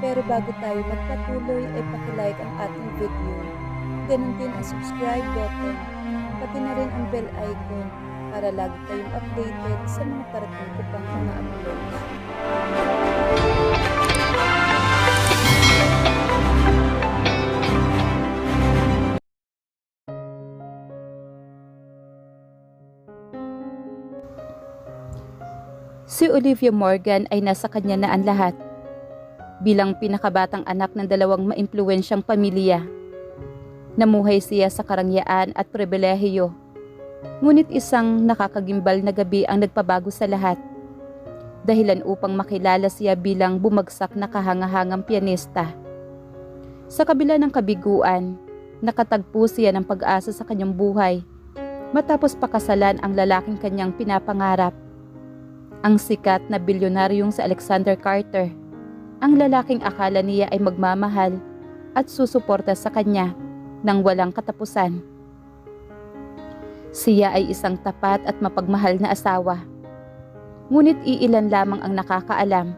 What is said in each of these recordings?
Pero bago tayo magpatuloy ay pakilike ang ating video. Ganon din ang subscribe button, pati na rin ang bell icon para lagi kayong updated sa mga parating ko pang mga uploads. Si Olivia Morgan ay nasa kanya na ang lahat. Bilang pinakabatang anak ng dalawang maimpluwensyang pamilya, namuhay siya sa karangyaan at pribilehiyo. Ngunit isang nakakagimbal na gabi ang nagpabago sa lahat. Dahilan upang makilala siya bilang bumagsak na kahangahangang pianista. Sa kabila ng kabiguan, nakatagpo siya ng pag-asa sa kanyang buhay matapos pakasalan ang lalaking kanyang pinapangarap. Ang sikat na bilyonaryong si Alexander Carter, ang lalaking akala niya ay magmamahal at susuporta sa kanya nang walang katapusan. Siya ay isang tapat at mapagmahal na asawa. Ngunit iilan lamang ang nakakaalam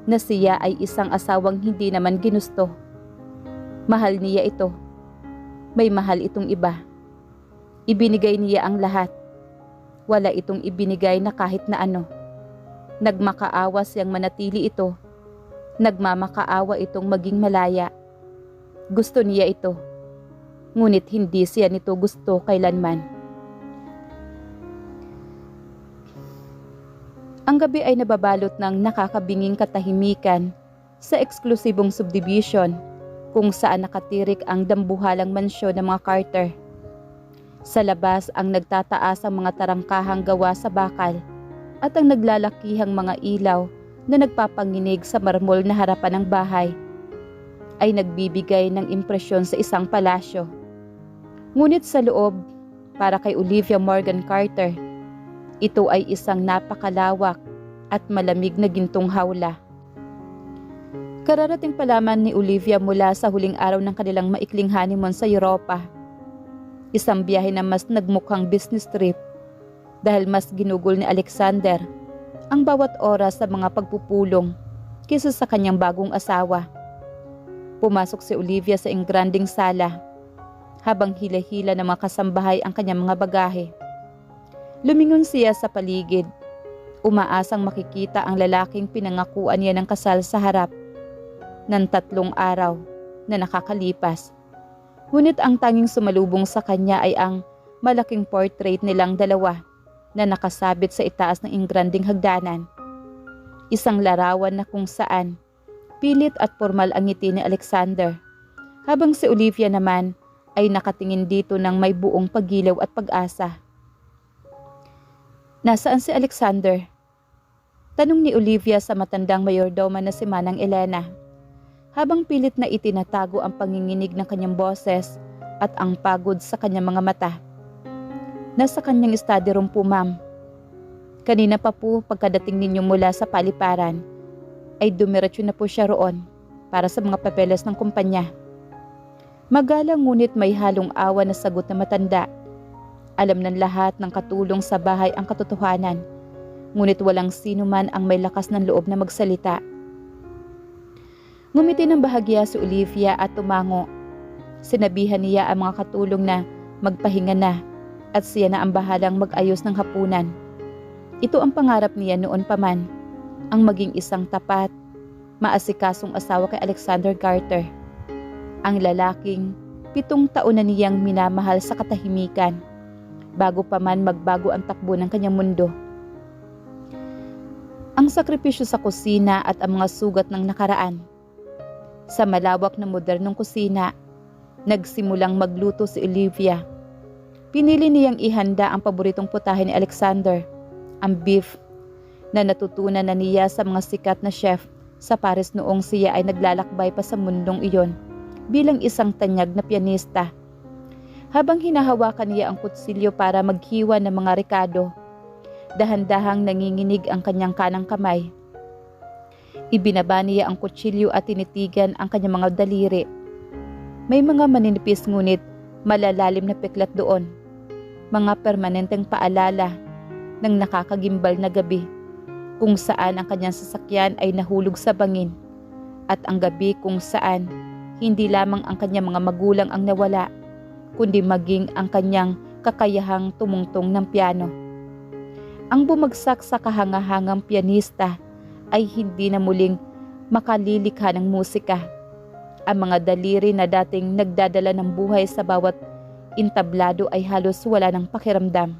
na siya ay isang asawang hindi naman ginusto. Mahal niya ito. May mahal itong iba. Ibinigay niya ang lahat. Wala itong ibinigay na kahit na ano. Nagmakaawa siyang manatili ito. Nagmamakaawa itong maging malaya. Gusto niya ito. Ngunit hindi siya nito gusto kailanman. Ang gabi ay nababalot ng nakakabinging katahimikan sa eksklusibong subdivision kung saan nakatirik ang dambuhalang mansyon ng mga Carter. Sa labas ang nagtataas ang mga tarangkahang gawa sa bakal at ang naglalakihang mga ilaw na nagpapanginig sa marmol na harapan ng bahay ay nagbibigay ng impresyon sa isang palasyo. Ngunit sa loob, para kay Olivia Morgan Carter, ito ay isang napakalawak at malamig na gintong hawla. Kararating pa lamang ni Olivia mula sa huling araw ng kanilang maikling honeymoon sa Europa. Isang biyahe na mas nagmukhang business trip dahil mas ginugol ni Alexander ang bawat oras sa mga pagpupulong kaysa sa kanyang bagong asawa. Pumasok si Olivia sa engranding sala habang hila-hila ng mga kasambahay ang kanyang mga bagahe. Lumingon siya sa paligid, umaasang makikita ang lalaking pinangakuan niya ng kasal sa harap ng 3 araw na nakakalipas. Ngunit ang tanging sumalubong sa kanya ay ang malaking portrait nilang dalawa na nakasabit sa itaas ng engranding hagdanan. Isang larawan na kung saan pilit at formal ang ngiti ni Alexander, habang si Olivia naman ay nakatingin dito ng may buong paggilaw at pag-asa. Nasaan si Alexander? Tanong ni Olivia sa matandang mayordoma na si Manang Elena, habang pilit na itinatago ang panginginig ng kanyang boses at ang pagod sa kanyang mga mata. Nasa kanyang study room po, ma'am. Kanina pa po pagkadating ninyo mula sa paliparan, ay dumiretso na po siya roon para sa mga papeles ng kumpanya. Magalang ngunit may halong awa na sagot na matanda. Alam ng lahat ng katulong sa bahay ang katotohanan, ngunit walang sino man ang may lakas ng loob na magsalita. Ngumiti ng bahagya si Olivia at tumango. Sinabihan niya ang mga katulong na magpahinga na at siya na ang bahalang mag-ayos ng hapunan. Ito ang pangarap niya noon pa man, ang maging isang tapat, maasikasong asawa kay Alexander Carter. Ang lalaking 7 taon na niyang minamahal sa katahimikan, bago pa man magbago ang takbo ng kanyang mundo. Ang sakripisyo sa kusina at ang mga sugat ng nakaraan. Sa malawak na modernong kusina, nagsimulang magluto si Olivia. Pinili niyang ihanda ang paboritong putahe ni Alexander, ang beef, na natutunan na niya sa mga sikat na chef sa Paris noong siya ay naglalakbay pa sa mundong iyon bilang isang tanyag na pianista. Habang hinahawakan niya ang kutsilyo para maghiwa ng mga ricado, dahan-dahang nanginginig ang kanyang kanang kamay. Ibinaba niya ang kutsilyo at tinitigan ang kanyang mga daliri. May mga maninipis ngunit malalalim na piklat doon. Mga permanenteng paalala ng nakakagimbal na gabi kung saan ang kanyang sasakyan ay nahulog sa bangin At ang gabi kung saan hindi lamang ang kanyang mga magulang ang nawala, kundi maging ang kanyang kakayahang tumungtong ng piano. Ang bumagsak sa kahangahangang pianista ay hindi na muling makalilikha ng musika. Ang mga daliri na dating nagdadala ng buhay sa bawat intablado ay halos wala ng pakiramdam.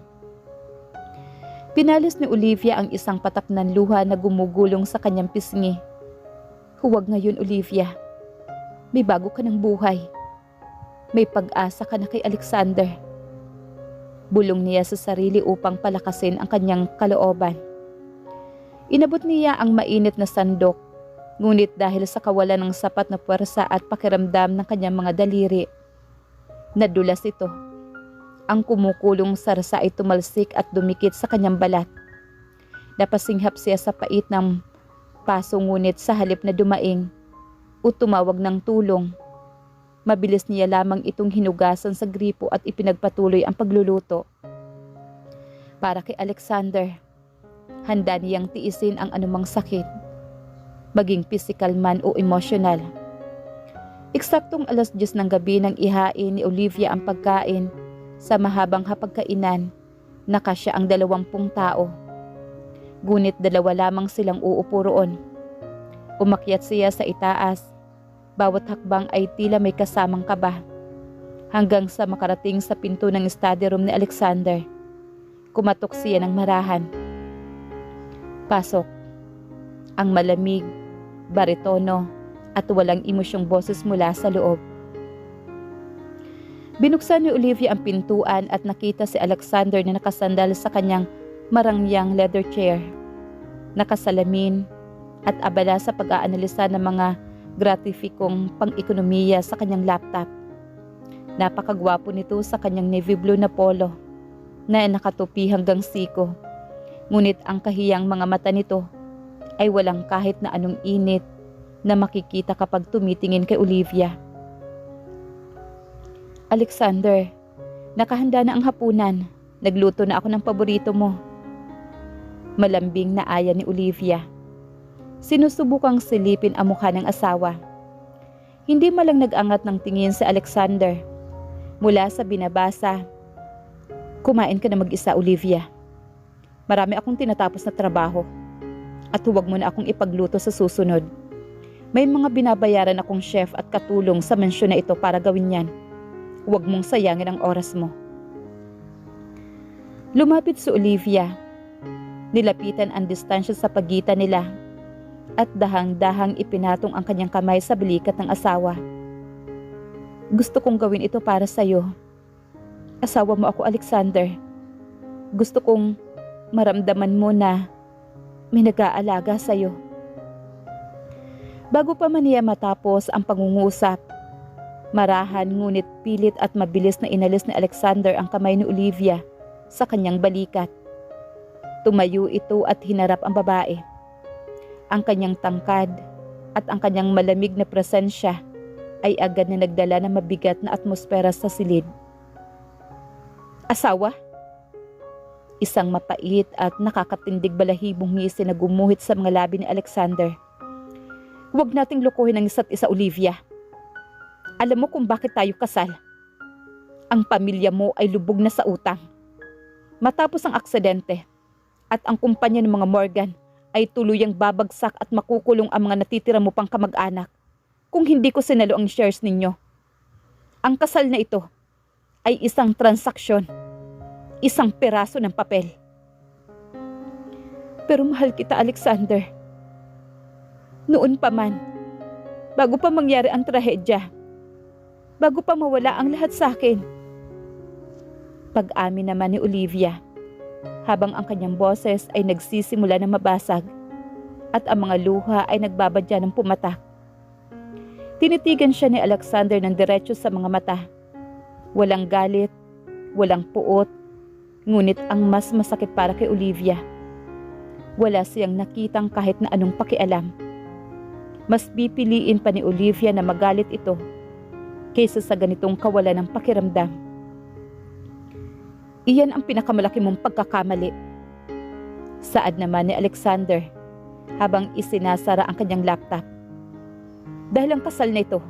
Pinalis ni Olivia ang isang patak ng luha na gumugulong sa kanyang pisngi. Huwag ngayon, Olivia. May bago ka ng buhay. May pag-asa ka na kay Alexander. Bulong niya sa sarili upang palakasin ang kanyang kalooban. Inabot niya ang mainit na sandok, ngunit dahil sa kawalan ng sapat na puwersa at pakiramdam ng kanyang mga daliri, nadulas ito. Ang kumukulong sarsa ay tumalsik at dumikit sa kanyang balat. Napasinghap siya sa pait ng paso, ngunit sa halip na dumaing o tumawag ng tulong, mabilis niya lamang itong hinugasan sa gripo at ipinagpatuloy ang pagluluto. Para kay Alexander, handa niyang tiisin ang anumang sakit, maging physical man o emosyonal. Eksaktong 10:00 ng gabi nang ihain ni Olivia ang pagkain sa mahabang hapagkainan, nakasya ang 20 tao. Ngunit 2 lamang silang uupo roon. Umakyat siya sa itaas. Bawat hakbang ay tila may kasamang kaba. Hanggang sa makarating sa pinto ng study room ni Alexander, kumatok siya ng marahan. Pasok. Ang malamig, baritono at walang emosyong boses mula sa loob. Binuksan ni Olivia ang pintuan at nakita si Alexander na nakasandal sa kanyang marangyang leather chair, nakasalamin at abala sa pag-aanalisa ng mga gratifikong pang-ekonomiya sa kanyang laptop. Napakagwapo nito sa kanyang navy blue na polo na nakatupi hanggang siko. Ngunit ang kahiyang mga mata nito ay walang kahit na anong init na makikita kapag tumitingin kay Olivia. Alexander, nakahanda na ang hapunan. Nagluto na ako ng paborito mo. Malambing na aya ni Olivia. Sinusubukang silipin ang mukha ng asawa. Hindi malang nag-angat ng tingin si Alexander. Mula sa binabasa, kumain ka na mag-isa, Olivia. Marami akong tinatapos na trabaho. At huwag mo na akong ipagluto sa susunod. May mga binabayaran akong chef at katulong sa mensyon na ito para gawin yan. Huwag mong sayangin ang oras mo. Lumapit si Olivia. Nilapitan ang distansya sa pagitan nila at dahang-dahang ipinatong ang kanyang kamay sa balikat ng asawa. Gusto kong gawin ito para sa'yo. Asawa mo ako, Alexander. Gusto kong maramdaman mo na may nag-aalaga sa'yo. Bago pa man niya matapos ang pangungusap, marahan ngunit pilit at mabilis na inalis ni Alexander ang kamay ni Olivia sa kanyang balikat. Tumayo ito at hinarap ang babae. Ang kanyang tangkad at ang kanyang malamig na presensya ay agad na nagdala ng mabigat na atmosfera sa silid. Asawa? Isang mapait at nakakatindig balahibong ngisi na gumuhit sa mga labi ni Alexander. Huwag nating lokohin ang isa't isa, Olivia. Alam mo kung bakit tayo kasal. Ang pamilya mo ay lubog na sa utang. Matapos ang aksidente at ang kumpanya ng mga Morgan ay tuluyang babagsak at makukulong ang mga natitira mo pang kamag-anak kung hindi ko sinalo ang shares ninyo. Ang kasal na ito ay isang transaksyon, isang peraso ng papel. Pero mahal kita, Alexander. Noon pa man, bago pa mangyari ang trahedya, bago pa mawala ang lahat sa akin. Pag-amin naman ni Olivia, habang ang kanyang boses ay nagsisimula na mabasag at ang mga luha ay nagbabadya ng pumatak. Tinitigan siya ni Alexander ng diretso sa mga mata. Walang galit, walang puot, ngunit ang mas masakit para kay Olivia, wala siyang nakitang kahit na anong pakialam. Mas pipiliin pa ni Olivia na magalit ito kaysa sa ganitong kawalan ng pakiramdam. Iyan ang pinakamalaki mong pagkakamali. Saad naman ni Alexander habang isinasara ang kanyang laptop. Dahil ang kasal na ito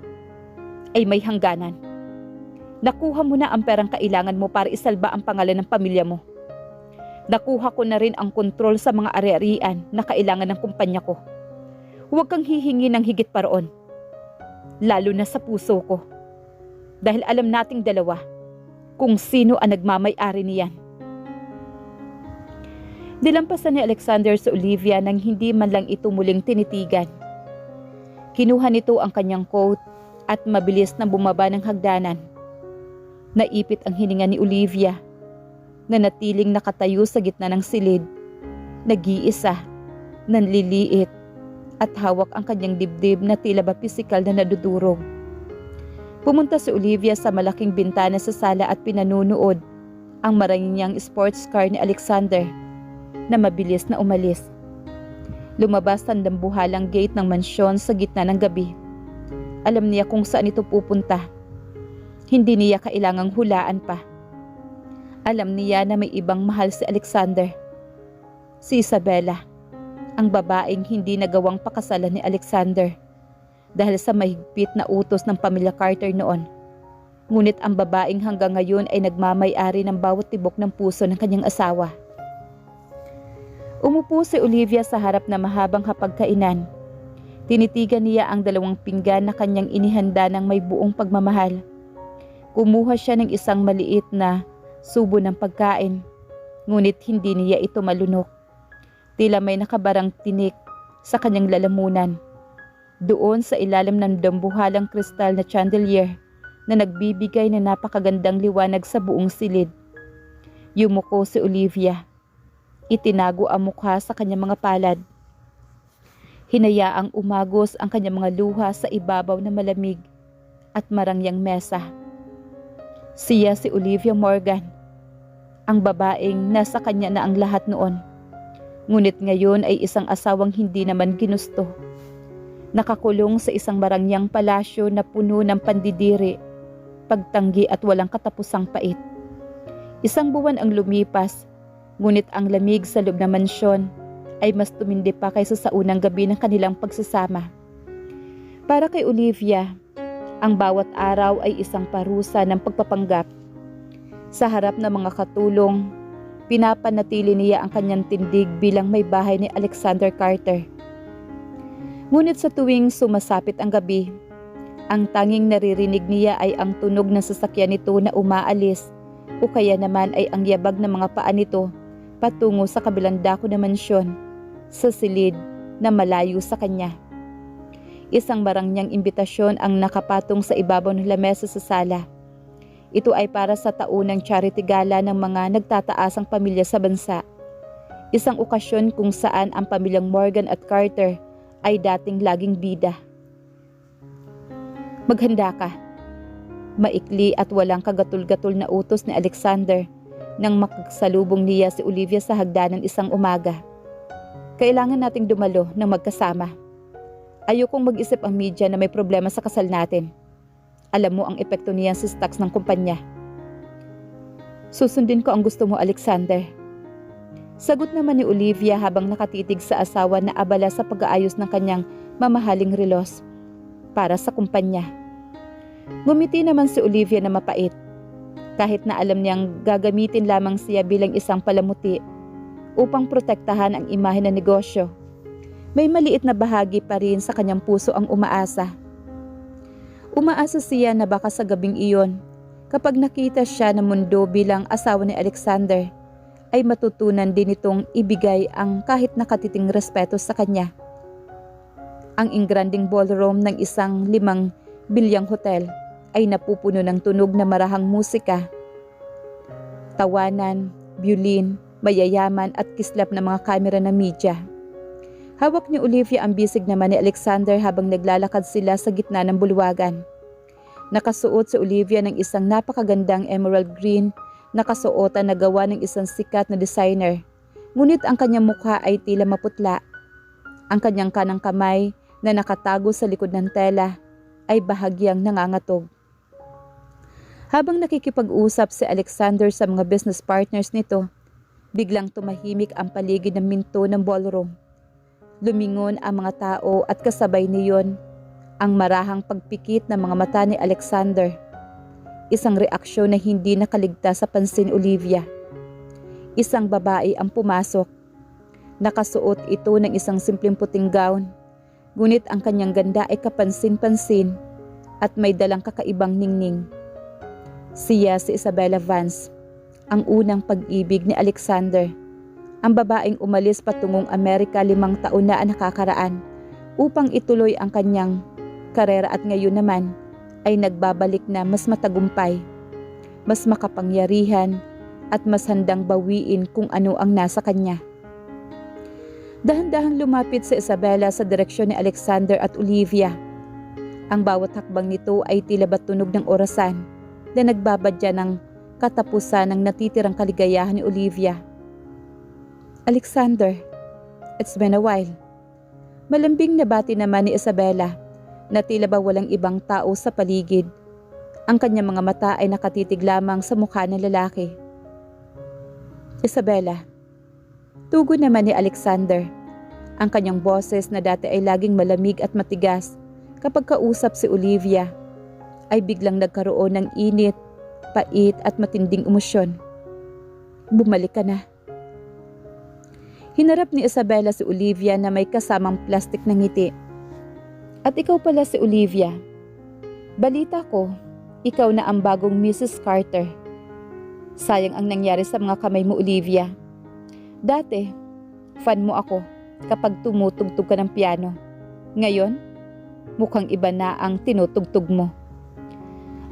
ay may hangganan. Nakuha mo na ang perang kailangan mo para isalba ang pangalan ng pamilya mo. Nakuha ko na rin ang kontrol sa mga ari-arian na kailangan ng kumpanya ko. Huwag kang hihingi ng higit pa roon. Lalo na sa puso ko. Dahil alam nating dalawa kung sino ang nagmamay-ari niyan. Dilampasan ni Alexander si Olivia nang hindi man lang ito muling tinitigan. Kinuha nito ang kanyang coat at mabilis na bumaba ng hagdanan. Naipit ang hininga ni Olivia na natiling nakatayo sa gitna ng silid, nag-iisa, nanliliit at hawak ang kanyang dibdib na tila ba pisikal na nadudurog. Pumunta si Olivia sa malaking bintana sa sala at pinanunood ang maranyang sports car ni Alexander na mabilis na umalis. Lumabas ang dambuhalang gate ng mansyon sa gitna ng gabi. Alam niya kung saan ito pupunta. Hindi niya kailangang hulaan pa. Alam niya na may ibang mahal si Alexander. Si Isabela, ang babaeng hindi nagawang pakasalan ni Alexander dahil sa mahigpit na utos ng pamilya Carter noon. Ngunit ang babaeng hanggang ngayon ay nagmamay-ari ng bawat tibok ng puso ng kanyang asawa. Umupo si Olivia sa harap na mahabang hapagkainan. Tinitigan niya ang 2 pinggan na kanyang inihanda ng may buong pagmamahal. Kumuha siya ng isang maliit na subo ng pagkain, ngunit hindi niya ito malunok. Tila may nakabarang tinik sa kanyang lalamunan. Doon sa ilalim ng dambuhalang kristal na chandelier na nagbibigay ng napakagandang liwanag sa buong silid. Yumuko si Olivia. Itinago ang mukha sa kanyang mga palad. Hinayaang umagos ang kanyang mga luha sa ibabaw na malamig at marangyang mesa. Siya si Olivia Morgan, ang babaeng nasa kanya na ang lahat noon. Ngunit ngayon ay isang asawang hindi naman ginusto. Nakakulong sa isang marangyang palasyo na puno ng pandidiri, pagtanggi at walang katapusang pait. 1 buwan ang lumipas, ngunit ang lamig sa loob ng mansyon ay mas tumindi pa kaysa sa unang gabi ng kanilang pagsasama. Para kay Olivia, ang bawat araw ay isang parusa ng pagpapanggap. Sa harap ng mga katulong, pinapanatili niya ang kanyang tindig bilang may bahay ni Alexander Carter. Ngunit sa tuwing sumasapit ang gabi, ang tanging naririnig niya ay ang tunog ng sasakyan nito na umaalis o kaya naman ay ang yabag ng mga paa nito patungo sa kabilang dako ng mansyon, sa silid na malayo sa kanya. Isang marangyang imbitasyon ang nakapatong sa ibabaw ng lamesa sa sala. Ito ay para sa taunang charity gala ng mga nagtataasang pamilya sa bansa. Isang okasyon kung saan ang pamilyang Morgan at Carter ay dating laging bida. Maghanda ka. Maikli at walang kagatul-gatul na utos ni Alexander nang makagsalubong niya si Olivia sa hagdanan isang umaga. Kailangan nating dumalo ng magkasama. Ayokong mag-isip ang media na may problema sa kasal natin. Alam mo ang epekto niyan sa stocks ng kumpanya. Susundin ko ang gusto mo, Alexander. Sagot naman ni Olivia habang nakatitig sa asawa na abala sa pag-aayos ng kanyang mamahaling relos para sa kumpanya. Ngumiti naman si Olivia na mapait. Kahit na alam niyang gagamitin lamang siya bilang isang palamuti upang protektahan ang imahe ng negosyo, may maliit na bahagi pa rin sa kanyang puso ang umaasa. Umaasa siya na baka sa gabing iyon, kapag nakita siya ng mundo bilang asawa ni Alexander, ay matutunan din itong ibigay ang kahit nakatiting respeto sa kanya. Ang ingranding ballroom ng isang 5 bilyang hotel ay napupuno ng tunog na marahang musika, tawanan, violin, mayayaman at kislap ng mga kamera ng media. Hawak ni Olivia ang bisig naman ni Alexander habang naglalakad sila sa gitna ng bulwagan. Nakasuot si Olivia ng isang napakagandang emerald green na kasuotan na gawa ng isang sikat na designer. Ngunit ang kanyang mukha ay tila maputla. Ang kanyang kanang kamay na nakatago sa likod ng tela ay bahagyang nangangatog. Habang nakikipag-usap si Alexander sa mga business partners nito, biglang tumahimik ang paligid ng minto ng ballroom. Lumingon ang mga tao at kasabay niyon Ang marahang pagpikit ng mga mata ni Alexander. Isang reaksyon na hindi nakaligtas sa pansin ni Olivia. Isang babae ang pumasok. Nakasuot ito ng isang simpleng puting gown. Ngunit ang kanyang ganda ay kapansin-pansin at may dalang kakaibang ningning. Siya si Isabella Vance, ang unang pag-ibig ni Alexander. Ang babaeng umalis patungong Amerika 5 taon na ang nakakaraan upang ituloy ang kanyang karera at ngayon naman ay nagbabalik na mas matagumpay, mas makapangyarihan at mas handang bawiin kung ano ang nasa kanya. Dahan-dahang lumapit si Isabella sa direksyon ni Alexander at Olivia. Ang bawat hakbang nito ay tila ba tunog ng orasan na nagbabadya ng katapusan ng natitirang kaligayahan ni Olivia. Alexander, it's been a while. Malambing na bati naman ni Isabella na tila ba walang ibang tao sa paligid. Ang kanyang mga mata ay nakatitig lamang sa mukha ng lalaki. Isabella. Tugon naman ni Alexander. Ang kanyang boses na dati ay laging malamig at matigas kapag kausap si Olivia ay biglang nagkaroon ng init, pait at matinding emosyon. Bumalik ka na. Hinarap ni Isabella si Olivia na may kasamang plastik na ngiti. At ikaw pala si Olivia. Balita ko, ikaw na ang bagong Mrs. Carter. Sayang ang nangyari sa mga kamay mo, Olivia. Dati, fan mo ako kapag tumutugtog ka ng piano. Ngayon, mukhang iba na ang tinutugtog mo.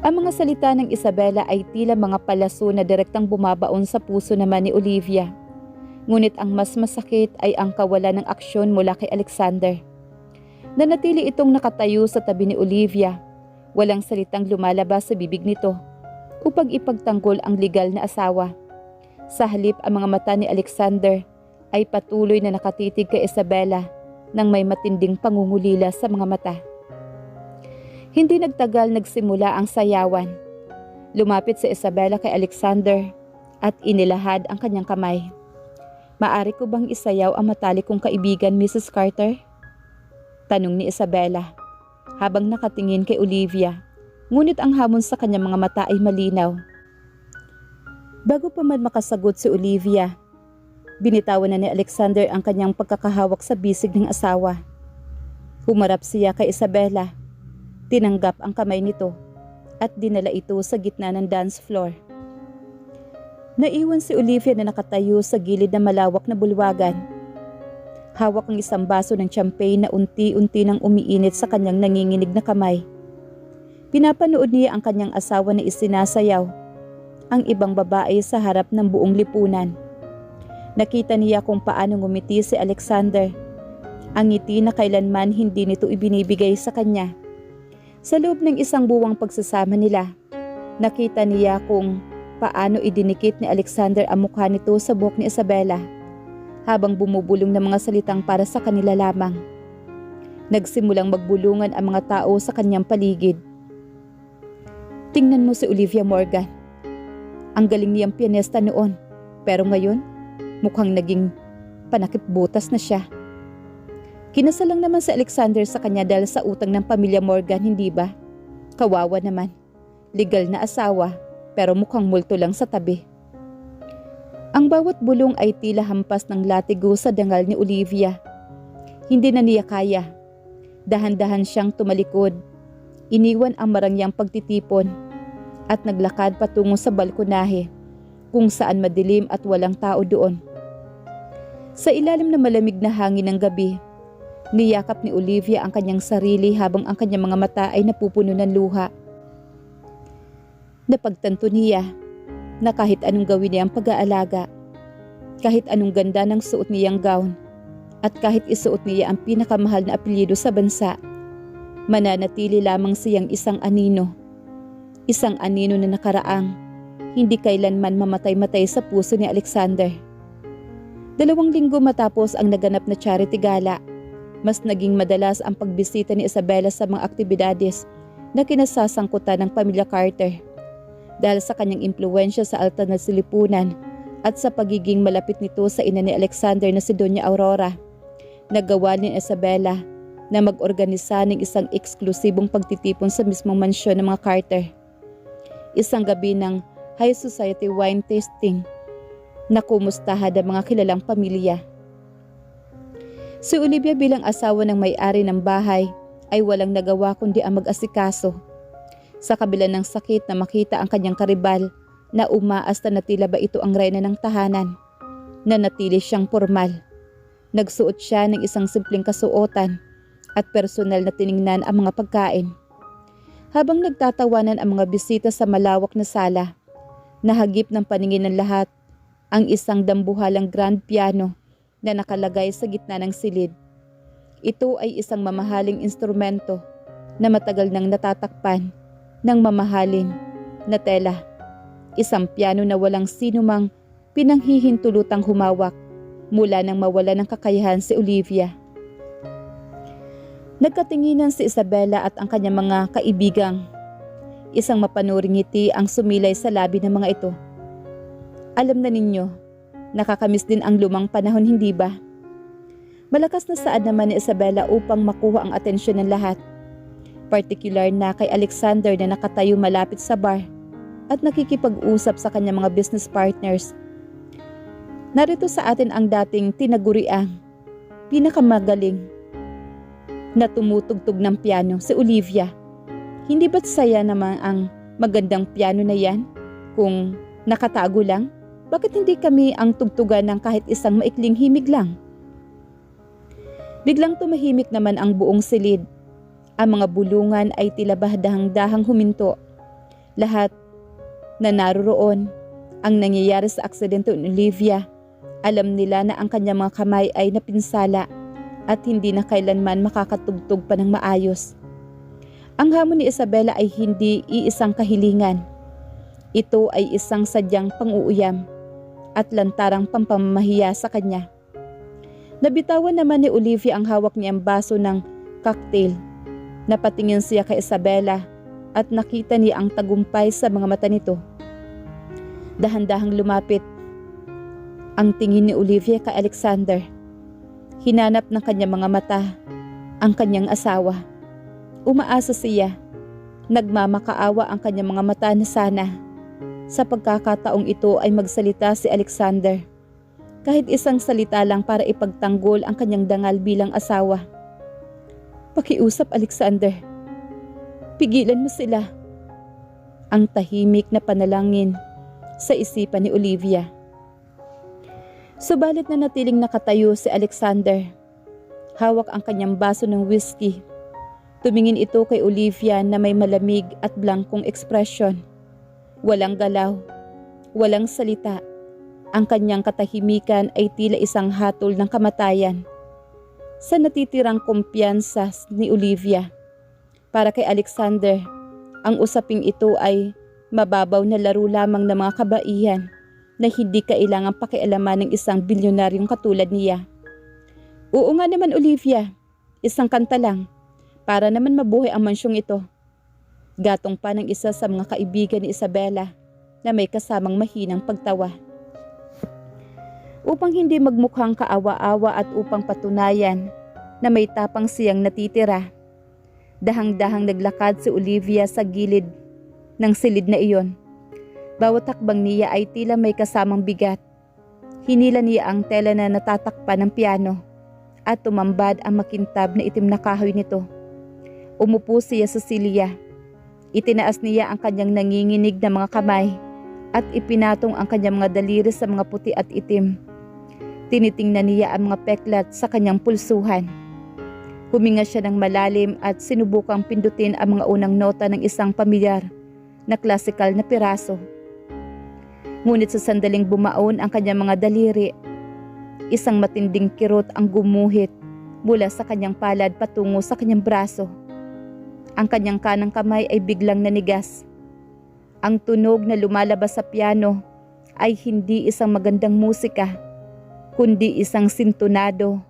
Ang mga salita ng Isabella ay tila mga palaso na direktang bumabaon sa puso naman ni Olivia. Ngunit ang mas masakit ay ang kawalan ng aksyon mula kay Alexander. Nanatili itong nakatayo sa tabi ni Olivia. Walang salitang lumalabas sa bibig nito upang ipagtanggol ang legal na asawa. Sa halip, ang mga mata ni Alexander ay patuloy na nakatitig kay Isabella nang may matinding pangungulila sa mga mata. Hindi nagtagal nagsimula ang sayawan. Lumapit si Isabella kay Alexander at inilahad ang kanyang kamay. Maari ko bang isayaw ang matalik kong kaibigan, Mrs. Carter? Tanong ni Isabella habang nakatingin kay Olivia, ngunit ang hamon sa kanyang mga mata ay malinaw. Bago pa man makasagot si Olivia, binitawan na ni Alexander ang kanyang pagkakahawak sa bisig ng asawa. Humarap siya kay Isabella, tinanggap ang kamay nito at dinala ito sa gitna ng dance floor. Naiwan si Olivia na nakatayo sa gilid ng malawak na bulwagan. Hawak ang isang baso ng champagne na unti-unti nang umiinit sa kanyang nanginginig na kamay. Pinapanood niya ang kanyang asawa na isinasayaw, ang ibang babae sa harap ng buong lipunan. Nakita niya kung paano ngumiti si Alexander, ang ngiti na kailanman hindi nito ibinibigay sa kanya. Sa loob ng isang buwang pagsasama nila, nakita niya kung paano idinikit ni Alexander ang mukha nito sa buhok ni Isabella, habang bumubulong ng mga salitang para sa kanila lamang. Nagsimulang magbulungan ang mga tao sa kanyang paligid. Tingnan mo si Olivia Morgan. Ang galing niyang pianista noon, pero ngayon mukhang naging panakip-butas na siya. Kinasal lang naman si Alexander sa kanya dahil sa utang ng pamilya Morgan, hindi ba? Kawawa naman. Legal na asawa, pero mukhang multo lang sa tabi. Ang bawat bulong ay tila hampas ng latigo sa dangal ni Olivia. Hindi na niya kaya. Dahan-dahan siyang tumalikod. Iniwan ang marangyang pagtitipon at naglakad patungo sa balkonahe kung saan madilim at walang tao doon. Sa ilalim ng malamig na hangin ng gabi, niyakap ni Olivia ang kanyang sarili habang ang kanyang mga mata ay napupuno ng luha. Napagtanto niya na kahit anong gawin niya ang pag-aalaga, kahit anong ganda ng suot niyang gown, at kahit isuot niya ang pinakamahal na apelyido sa bansa, mananatili lamang siyang isang anino na nakaraang hindi kailanman mamatay-matay sa puso ni Alexander. 2 linggo matapos ang naganap na charity gala, mas naging madalas ang pagbisita ni Isabella sa mga aktibidades na kinasasangkutan ng pamilya Carter. Dahil sa kanyang impluwensya sa alta na silipunan at sa pagiging malapit nito sa ina ni Alexander na si Doña Aurora, nagawa ni Isabella na mag-organisa ng isang eksklusibong pagtitipon sa mismong mansyon ng mga Carter. Isang gabi ng high society wine tasting na kumustahan ang mga kilalang pamilya. Si Olivia bilang asawa ng may-ari ng bahay ay walang nagawa kundi ang mag-asikaso. Sa kabila ng sakit na makita ang kanyang karibal na umaasta na tila ba ito ang reyna ng tahanan, na natili siyang formal. Nagsuot siya ng isang simpleng kasuotan at personal na tiningnan ang mga pagkain. Habang nagtatawanan ang mga bisita sa malawak na sala, nahagip ng paningin ng lahat ang isang dambuhalang grand piano na nakalagay sa gitna ng silid. Ito ay isang mamahaling instrumento na matagal nang natatakpan ng mamahalin na tela. Isang piano na walang sinumang pinanghihintulutang humawak mula nang mawala ng kakayahan si Olivia. Nagkatinginan si Isabela at ang kanyang mga kaibigang. Isang mapanuring ngiti ang sumilay sa labi ng mga ito. Alam na ninyo, nakakamiss din ang lumang panahon, hindi ba? Malakas na saad naman ni Isabela upang makuha ang atensyon ng lahat. Partikular na kay Alexander na nakatayo malapit sa bar at nakikipag-usap sa kanyang mga business partners. Narito sa atin ang dating tinaguriang pinakamagaling na tumutugtog ng piano, si Olivia. Hindi ba't saya naman ang magandang piano na yan? Kung nakatago lang, bakit hindi kami ang tugtugan ng kahit isang maikling himig lang? Biglang tumahimik naman ang buong silid. Ang mga bulungan ay tila ba dahang-dahang huminto. Lahat na naroroon ang nangyayari sa aksidente ni Olivia. Alam nila na ang kanyang mga kamay ay napinsala at hindi na kailanman makakatugtog pa ng maayos. Ang hamon ni Isabela ay hindi iisang kahilingan. Ito ay isang sadyang pang-uuyam at lantarang pampamahiya sa kanya. Nabitawan naman ni Olivia ang hawak niyang baso ng cocktail. Napatingin siya kay Isabela at nakita niya ang tagumpay sa mga mata nito. Dahan-dahang lumapit ang tingin ni Olivia kay Alexander. Hinanap ng kanyang mga mata ang kanyang asawa. Umaasa siya. Nagmamakaawa ang kanyang mga mata na sana sa pagkakataong ito ay magsalita si Alexander. Kahit isang salita lang para ipagtanggol ang kanyang dangal bilang asawa. Pakiusap, Alexander. Pigilan mo sila. Ang tahimik na panalangin sa isipan ni Olivia. Subalit na natiling nakatayo si Alexander. Hawak ang kanyang baso ng whiskey. Tumingin ito kay Olivia na may malamig at blankong ekspresyon. Walang galaw, walang salita. Ang kanyang katahimikan ay tila isang hatol ng kamatayan. Sa natitirang kumpiyansa ni Olivia. Para kay Alexander, ang usaping ito ay mababaw na laro lamang ng mga kabaihan na hindi kailangang pakialaman ng isang bilyonaryong katulad niya. Oo nga naman, Olivia, isang kanta lang para naman mabuhay ang mansyong ito. Gatong pa ng isa sa mga kaibigan ni Isabela na may kasamang mahinang pagtawa. Upang hindi magmukhang kaawa-awa at upang patunayan na may tapang siyang natitira, dahang-dahang naglakad si Olivia sa gilid ng silid na iyon. Bawat hakbang niya ay tila may kasamang bigat. Hinila niya ang tela na natatakpan ng piano at tumambad ang makintab na itim na kahoy nito. Umupo siya sa silya. Itinaas niya ang kanyang nanginginig na mga kamay at ipinatong ang kanyang mga daliri sa mga puti at itim. Tinitingnan niya ang mga peklat sa kanyang pulsuhan. Huminga siya ng malalim at sinubukang pindutin ang mga unang nota ng isang pamilyar na klasikal na piraso. Ngunit sa sandaling bumaon ang kanyang mga daliri, isang matinding kirot ang gumuhit mula sa kanyang palad patungo sa kanyang braso. Ang kanyang kanang kamay ay biglang nanigas. Ang tunog na lumalabas sa piano ay hindi isang magandang musika, kundi isang sintonado,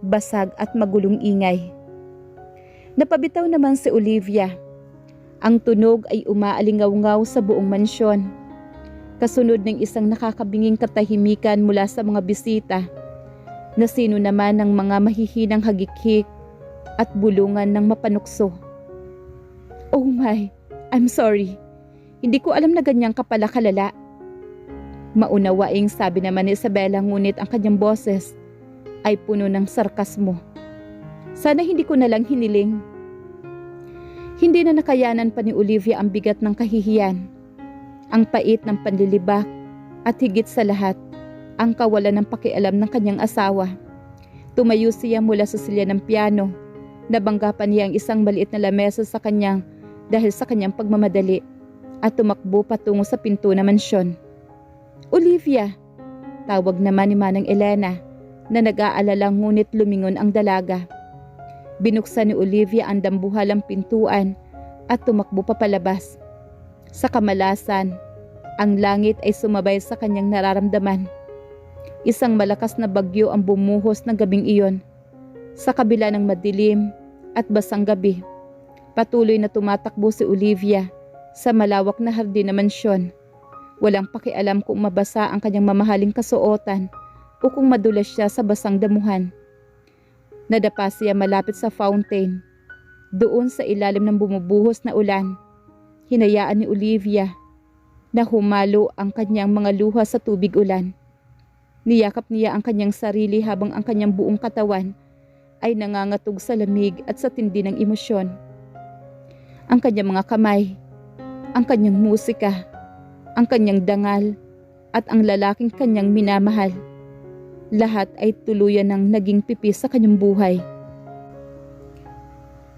basag at magulong ingay. Napabitaw naman si Olivia. Ang tunog ay umaalingaw-ngaw sa buong mansyon. Kasunod ng isang nakakabinging katahimikan mula sa mga bisita na sino naman ng mga mahihinang hagikik at bulungan ng mapanukso. "Oh my, I'm sorry. Hindi ko alam na ganyan ka pala kalala." Maunawaing sabi naman ni Isabela, ngunit ang kanyang boses ay puno ng sarkasmo. Sana hindi ko na lang hiniling. Hindi na nakayanan pa ni Olivia ang bigat ng kahihiyan, ang pait ng panlilibak, at higit sa lahat, ang kawalan ng pakialam ng kanyang asawa. Tumayo siya mula sa silya ng piano. Nabangga pa niya ang isang maliit na lamesa sa kanyang dahil sa kanyang pagmamadali, at tumakbo patungo sa pinto ng mansyon. "Olivia!" Tawag naman ni Manang Elena na nag-aalala, ngunit lumingon ang dalaga. Binuksan ni Olivia ang dambuhalang pintuan at tumakbo papalabas. Sa kamalasan, ang langit ay sumabay sa kanyang nararamdaman. Isang malakas na bagyo ang bumuhos ng gabing iyon. Sa kabila ng madilim at basang gabi, patuloy na tumatakbo si Olivia sa malawak na hardin na mansyon. Walang pakialam kung mabasa ang kanyang mamahaling kasuotan o kung madulas siya sa basang damuhan. Nadapa siya malapit sa fountain. Doon sa ilalim ng bumubuhos na ulan, hinayaan ni Olivia na humalo ang kanyang mga luha sa tubig ulan. Niyakap niya ang kanyang sarili habang ang kanyang buong katawan ay nangangatog sa lamig at sa tindi ng emosyon. Ang kanyang mga kamay, ang kanyang musika, ang kanyang dangal, at ang lalaking kanyang minamahal, lahat ay tuluyan ng naging pipis sa kanyang buhay.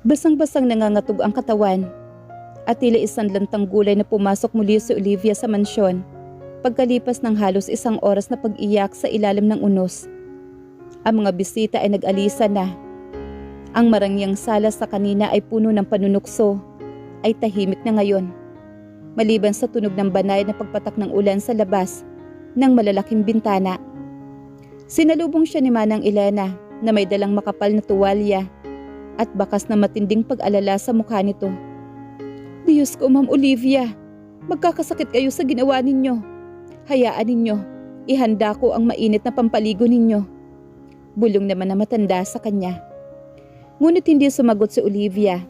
Basang-basang nangangatog ang katawan, at tila isang lantang gulay na pumasok muli si Olivia sa mansyon pagkalipas ng halos 1 oras na pag-iyak sa ilalim ng unos. Ang mga bisita ay nag-alisa na. Ang marangyang sala sa kanina ay puno ng panunukso, ay tahimik na ngayon, maliban sa tunog ng banay na pagpatak ng ulan sa labas ng malalaking bintana. Sinalubong siya ni Manang Elena na may dalang makapal na tuwalya at bakas na matinding pag-alala sa mukha nito. "Diyos ko, Ma'am Olivia, magkakasakit kayo sa ginawa ninyo. Hayaan ninyo, ihanda ko ang mainit na pampaligo ninyo." Bulong naman na matanda sa kanya. Ngunit hindi sumagot si Olivia.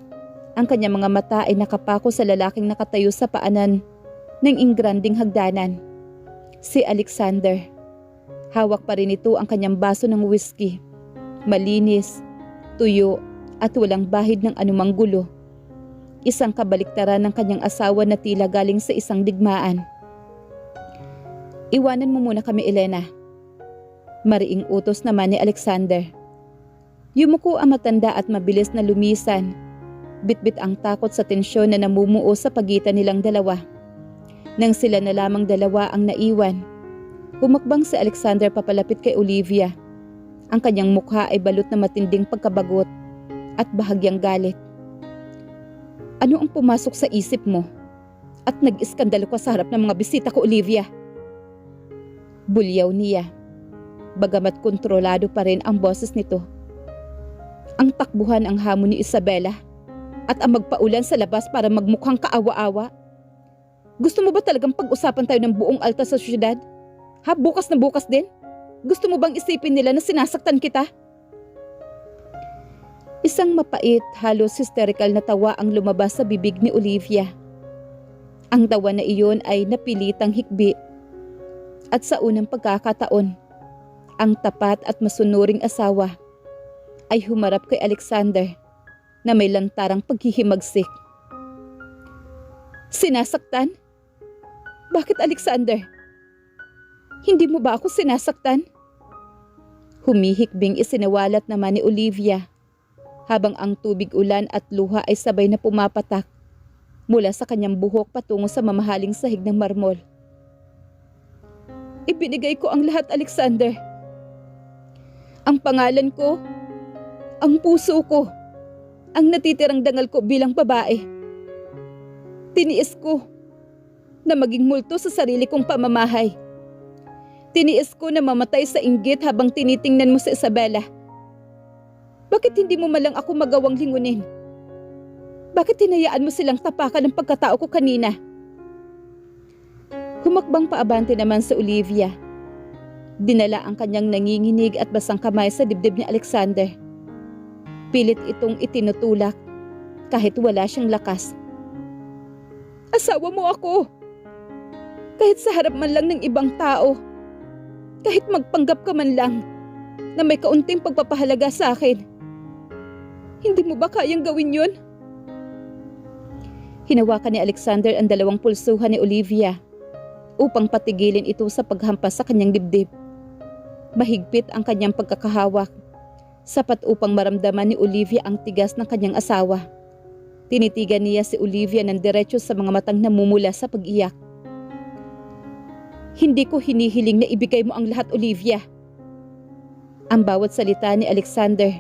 Ang kanyang mga mata ay nakapako sa lalaking nakatayo sa paanan ng ingranding hagdanan. Si Alexander. Hawak pa rin ito ang kanyang baso ng whiskey. Malinis, tuyo, at walang bahid ng anumang gulo. Isang kabaliktaran ng kanyang asawa na tila galing sa isang digmaan. "Iwanan mo muna kami, Elena." Mariing utos naman ni Alexander. Yumuko ang matanda at mabilis na lumisan. Bitbit ang takot sa tensyon na namumuo sa pagitan nilang dalawa. Nang sila na lamang dalawa ang naiwan, humakbang si Alexander papalapit kay Olivia. Ang kanyang mukha ay balot na matinding pagkabagot at bahagyang galit. "Ano ang pumasok sa isip mo? At nag-iskandalo ka sa harap ng mga bisita ko, Olivia?" Bulyaw niya. Bagamat kontrolado pa rin ang boses nito. Ang takbuhan ang hamon ni Isabela at ang magpaulan sa labas para magmukhang kaawa-awa. Gusto mo ba talagang pag-usapan tayo ng buong alta sa syudad? Ha, bukas na bukas din? Gusto mo bang isipin nila na sinasaktan kita? Isang mapait, halos hysterical na tawa ang lumabas sa bibig ni Olivia. Ang tawa na iyon ay napilitang hikbi. At sa unang pagkakataon, ang tapat at masunuring asawa ay humarap kay Alexander na may lantarang paghihimagsik. "Sinasaktan? Bakit, Alexander? Hindi mo ba ako sinasaktan?" Humihikbing isinawalat naman ni Olivia habang ang tubig ulan at luha ay sabay na pumapatak mula sa kanyang buhok patungo sa mamahaling sahig ng marmol. "Ibinigay ko ang lahat, Alexander. Ang pangalan ko, ang puso ko, ang natitirang dangal ko bilang babae. Tiniis ko na maging multo sa sarili kong pamamahay. Tiniis ko na mamatay sa inggit habang tinitingnan mo si Isabela. Bakit hindi mo malang ako magawang lingunin? Bakit hinayaan mo silang tapakan ng pagkatao ko kanina?" Humakbang paabante naman si Olivia. Dinala ang kanyang nanginginig at basang kamay sa dibdib ni Alexander. Pilit itong itinutulak kahit wala siyang lakas. Asawa mo ako! Kahit sa harap man lang ng ibang tao, kahit magpanggap ka man lang na may kaunting pagpapahalaga sa akin, hindi mo ba kayang gawin yun? Hinawakan ni Alexander ang dalawang pulsuhan ni Olivia upang patigilin ito sa paghampas sa kanyang dibdib. Mahigpit ang kanyang pagkakahawak, sapat upang maramdaman ni Olivia ang tigas ng kanyang asawa. Tinitigan niya si Olivia ng diretso sa mga matang namumula sa pag-iyak. Hindi ko hinihiling na ibigay mo ang lahat, Olivia. Ang bawat salita ni Alexander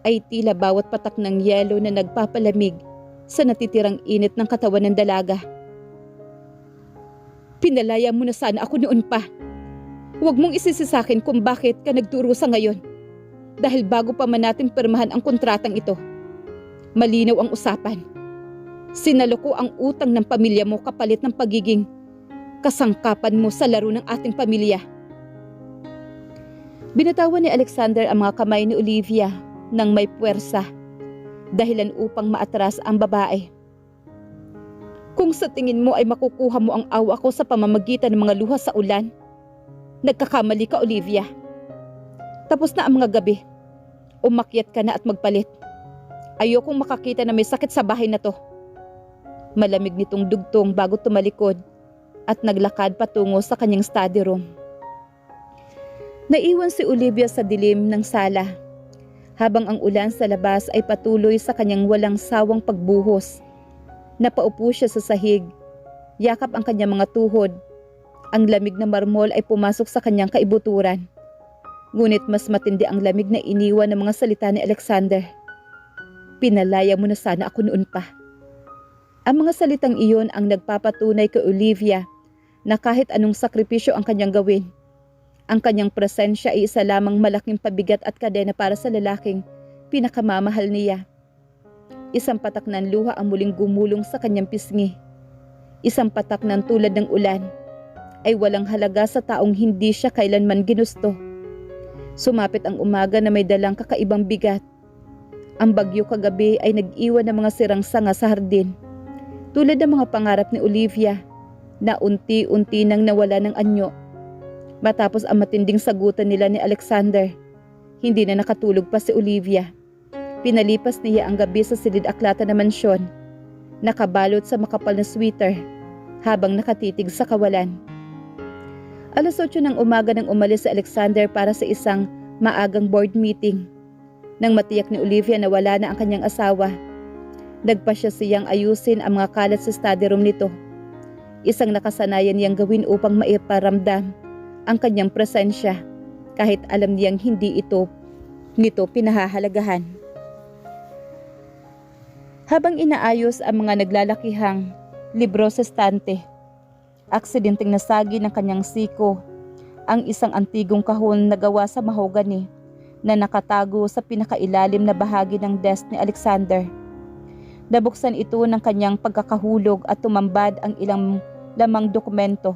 ay tila bawat patak ng yelo na nagpapalamig sa natitirang init ng katawan ng dalaga. Pinalaya mo na sana ako noon pa. Huwag mong isisisakin kung bakit ka nagdurusa ngayon. Dahil bago pa man natin pirmahan ang kontratang ito, malinaw ang usapan. Sinalo ko ang utang ng pamilya mo kapalit ng pagiging kasangkapan mo sa laro ng ating pamilya. Binatawan ni Alexander ang mga kamay ni Olivia ng may puwersa, dahilan upang maatras ang babae. Kung sa tingin mo ay makukuha mo ang awa ko sa pamamagitan ng mga luha sa ulan, nagkakamali ka, Olivia. Tapos na ang mga gabi. Umakyat ka na at magpalit. Ayokong makakita na may sakit sa bahay na to. Malamig nitong dugtong bago tumalikod at naglakad patungo sa kanyang study room. Naiwan si Olivia sa dilim ng sala, habang ang ulan sa labas ay patuloy sa kanyang walang sawang pagbuhos. Napaupo siya sa sahig, yakap ang kanyang mga tuhod. Ang lamig na marmol ay pumasok sa kanyang kaibuturan. Ngunit mas matindi ang lamig na iniwan ng mga salita ni Alexander. Pinalaya mo na sana ako noon pa. Ang mga salitang iyon ang nagpapatunay kay Olivia na kahit anong sakripisyo ang kanyang gawin, ang kanyang presensya ay isa lamang malaking pabigat at kadena para sa lalaking pinakamamahal niya. Isang patak ng luha ang muling gumulong sa kanyang pisngi. Isang patak ng tulad ng ulan ay walang halaga sa taong hindi siya kailanman ginusto. Sumapit ang umaga na may dalang kakaibang bigat. Ang bagyo kagabi ay nag-iwan ng mga sirang sanga sa hardin, tulad ng mga pangarap ni Olivia na unti-unti nang nawala ng anyo. Matapos ang matinding sagutan nila ni Alexander, hindi na nakatulog pa si Olivia. Pinalipas niya ang gabi sa silid-aklata na mansyon, nakabalot sa makapal na sweater habang nakatitig sa kawalan. 8:00 ng umaga nang umalis si Alexander para sa isang maagang board meeting. Nang matiyak ni Olivia na wala na ang kanyang asawa, nagpasya siyang ayusin ang mga kalat sa study room nito. Isang nakasanayan niyang gawin upang maiparamdam ang kanyang presensya kahit alam niyang hindi nito pinahahalagahan. Habang inaayos ang mga naglalakihang libro sa estante, aksidenteng nasagi ng kanyang siko ang isang antigong kahon na gawa sa mahogany na nakatago sa pinakailalim na bahagi ng desk ni Alexander. Nabuksan ito ng kanyang pagkakahulog at tumambad ang ilang lamang dokumento,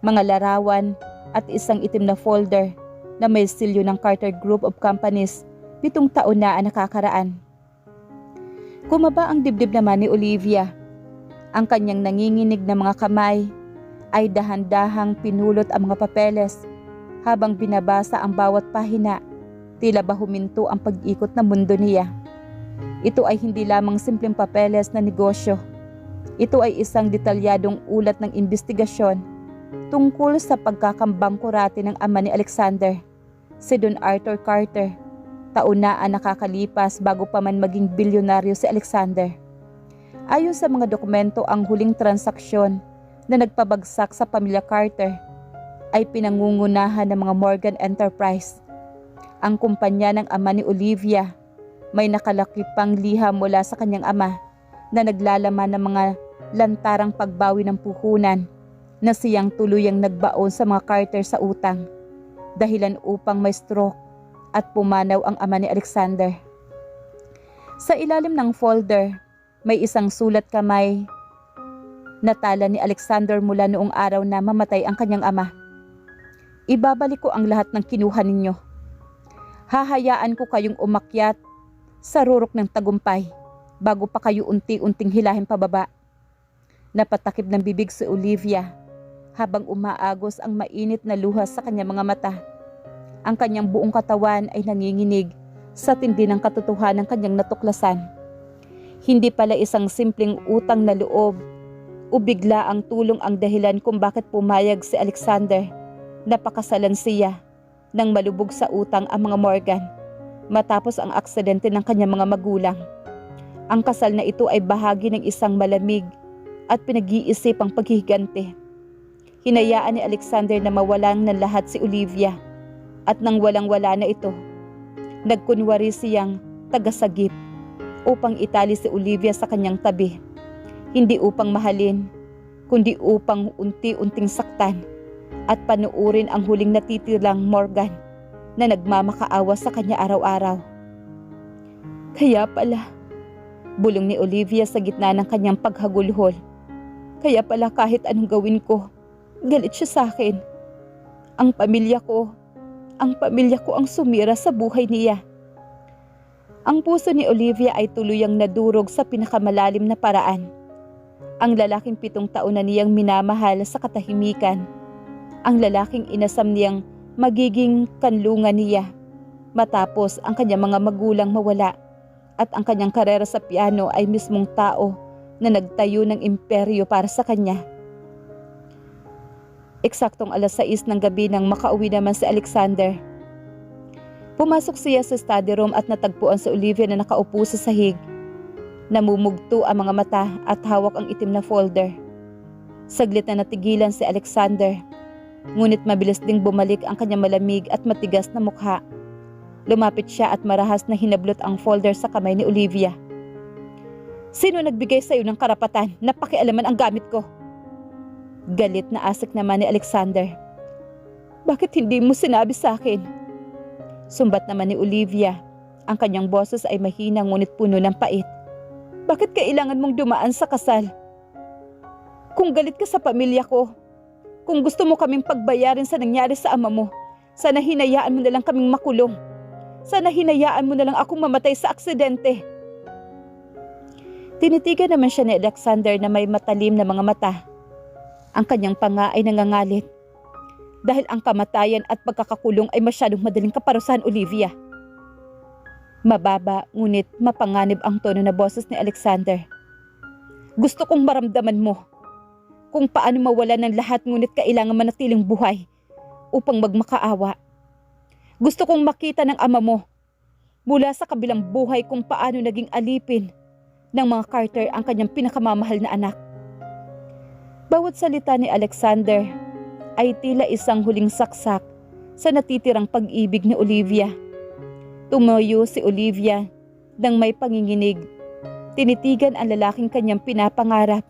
mga larawan at isang itim na folder na may silyo ng Carter Group of Companies 7 taon na ang nakakaraan. Kumaba ang dibdib naman ni Olivia. Ang kanyang nanginginig na mga kamay ay dahan-dahang pinulot ang mga papeles habang binabasa ang bawat pahina, tila ba huminto ang pag-ikot ng mundo niya. Ito ay hindi lamang simpleng papeles na negosyo. Ito ay isang detalyadong ulat ng investigasyon tungkol sa pagkakambangkurate ng ama ni Alexander, si Don Arthur Carter. Taon na ang nakakalipas bago pa man maging bilyonaryo si Alexander. Ayon sa mga dokumento, ang huling transaksyon na nagpabagsak sa pamilya Carter ay pinangungunahan ng mga Morgan Enterprise. Ang kumpanya ng ama ni Olivia may nakalakip pang liham mula sa kanyang ama na naglalaman ng mga lantarang pagbawi ng puhunan na siyang tuluyang nagbaon sa mga Carter sa utang, dahilan upang may stroke at pumanaw ang ama ni Alexander. Sa ilalim ng folder, may isang sulat kamay na tala ni Alexander mula noong araw na mamatay ang kanyang ama. Ibabalik ko ang lahat ng kinuha ninyo. Hahayaan ko kayong umakyat sa rurok ng tagumpay bago pa kayo unti-unting hilahin pababa. Napatakip ng bibig si Olivia habang umaagos ang mainit na luha sa kanyang mga mata. Ang kanyang buong katawan ay nanginginig sa tindi ng katotohanan ng kanyang natuklasan. Hindi pala isang simpleng utang na loob o bigla ang tulong ang dahilan kung bakit pumayag si Alexander na pakasalan siya nang malubog sa utang ang mga Morgan matapos ang aksidente ng kanyang mga magulang. Ang kasal na ito ay bahagi ng isang malamig at pinag-iisipang paghihiganti. Hinayaan ni Alexander na mawalan ng lahat si Olivia at nang walang-wala na ito, nagkunwari siyang tagasagip upang itali si Olivia sa kanyang tabi. Hindi upang mahalin, kundi upang unti-unting saktan at panuurin ang huling natitirang Morgan na nagmamakaawa sa kanya araw-araw. Kaya pala, bulong ni Olivia sa gitna ng kanyang paghagulhol. Kaya pala kahit anong gawin ko, galit siya sa akin. Ang pamilya ko ang sumira sa buhay niya. Ang puso ni Olivia ay tuluyang nadurog sa pinakamalalim na paraan. Ang lalaking 7 taon na niyang minamahal sa katahimikan. Ang lalaking inasam niyang magiging kanlungan niya matapos ang kanyang mga magulang mawala at ang kanyang karera sa piano ay mismong tao na nagtayo ng imperyo para sa kanya. Eksaktong 6:00 ng gabi nang makauwi naman si Alexander. Pumasok siya sa study room at natagpuan si Olivia na nakaupo sa sahig. Namumugto ang mga mata at hawak ang itim na folder. Saglit na natigilan si Alexander, ngunit mabilis ding bumalik ang kanyang malamig at matigas na mukha. Lumapit siya at marahas na hinablot ang folder sa kamay ni Olivia. Sino nagbigay sa iyo ng karapatan na pakialaman ang gamit ko? Galit na asik naman ni Alexander. Bakit hindi mo sinabi sa akin? Sumbat naman ni Olivia. Ang kanyang boses ay mahina ngunit puno ng pait. Bakit kailangan mong dumaan sa kasal? Kung galit ka sa pamilya ko, kung gusto mo kaming pagbayarin sa nangyari sa ama mo, sana hinayaan mo na lang kaming makulong. Sana hinayaan mo na lang akong mamatay sa aksidente. Tinitigan naman siya ni Alexander na may matalim na mga mata. Ang kanyang panga ay nangangalit. Dahil ang kamatayan at pagkakakulong ay masyadong madaling kaparusahan, Olivia. Mababa ngunit mapanganib ang tono na boses ni Alexander. Gusto kong maramdaman mo kung paano mawala ng lahat ngunit kailangan manatiling buhay upang magmakaawa. Gusto kong makita ng ama mo mula sa kabilang buhay kung paano naging alipin ng mga Carter ang kanyang pinakamamahal na anak. Bawat salita ni Alexander ay tila isang huling saksak sa natitirang pag-ibig ni Olivia. Tumayo si Olivia nang may panginginig. Tinitigan ang lalaking kanyang pinapangarap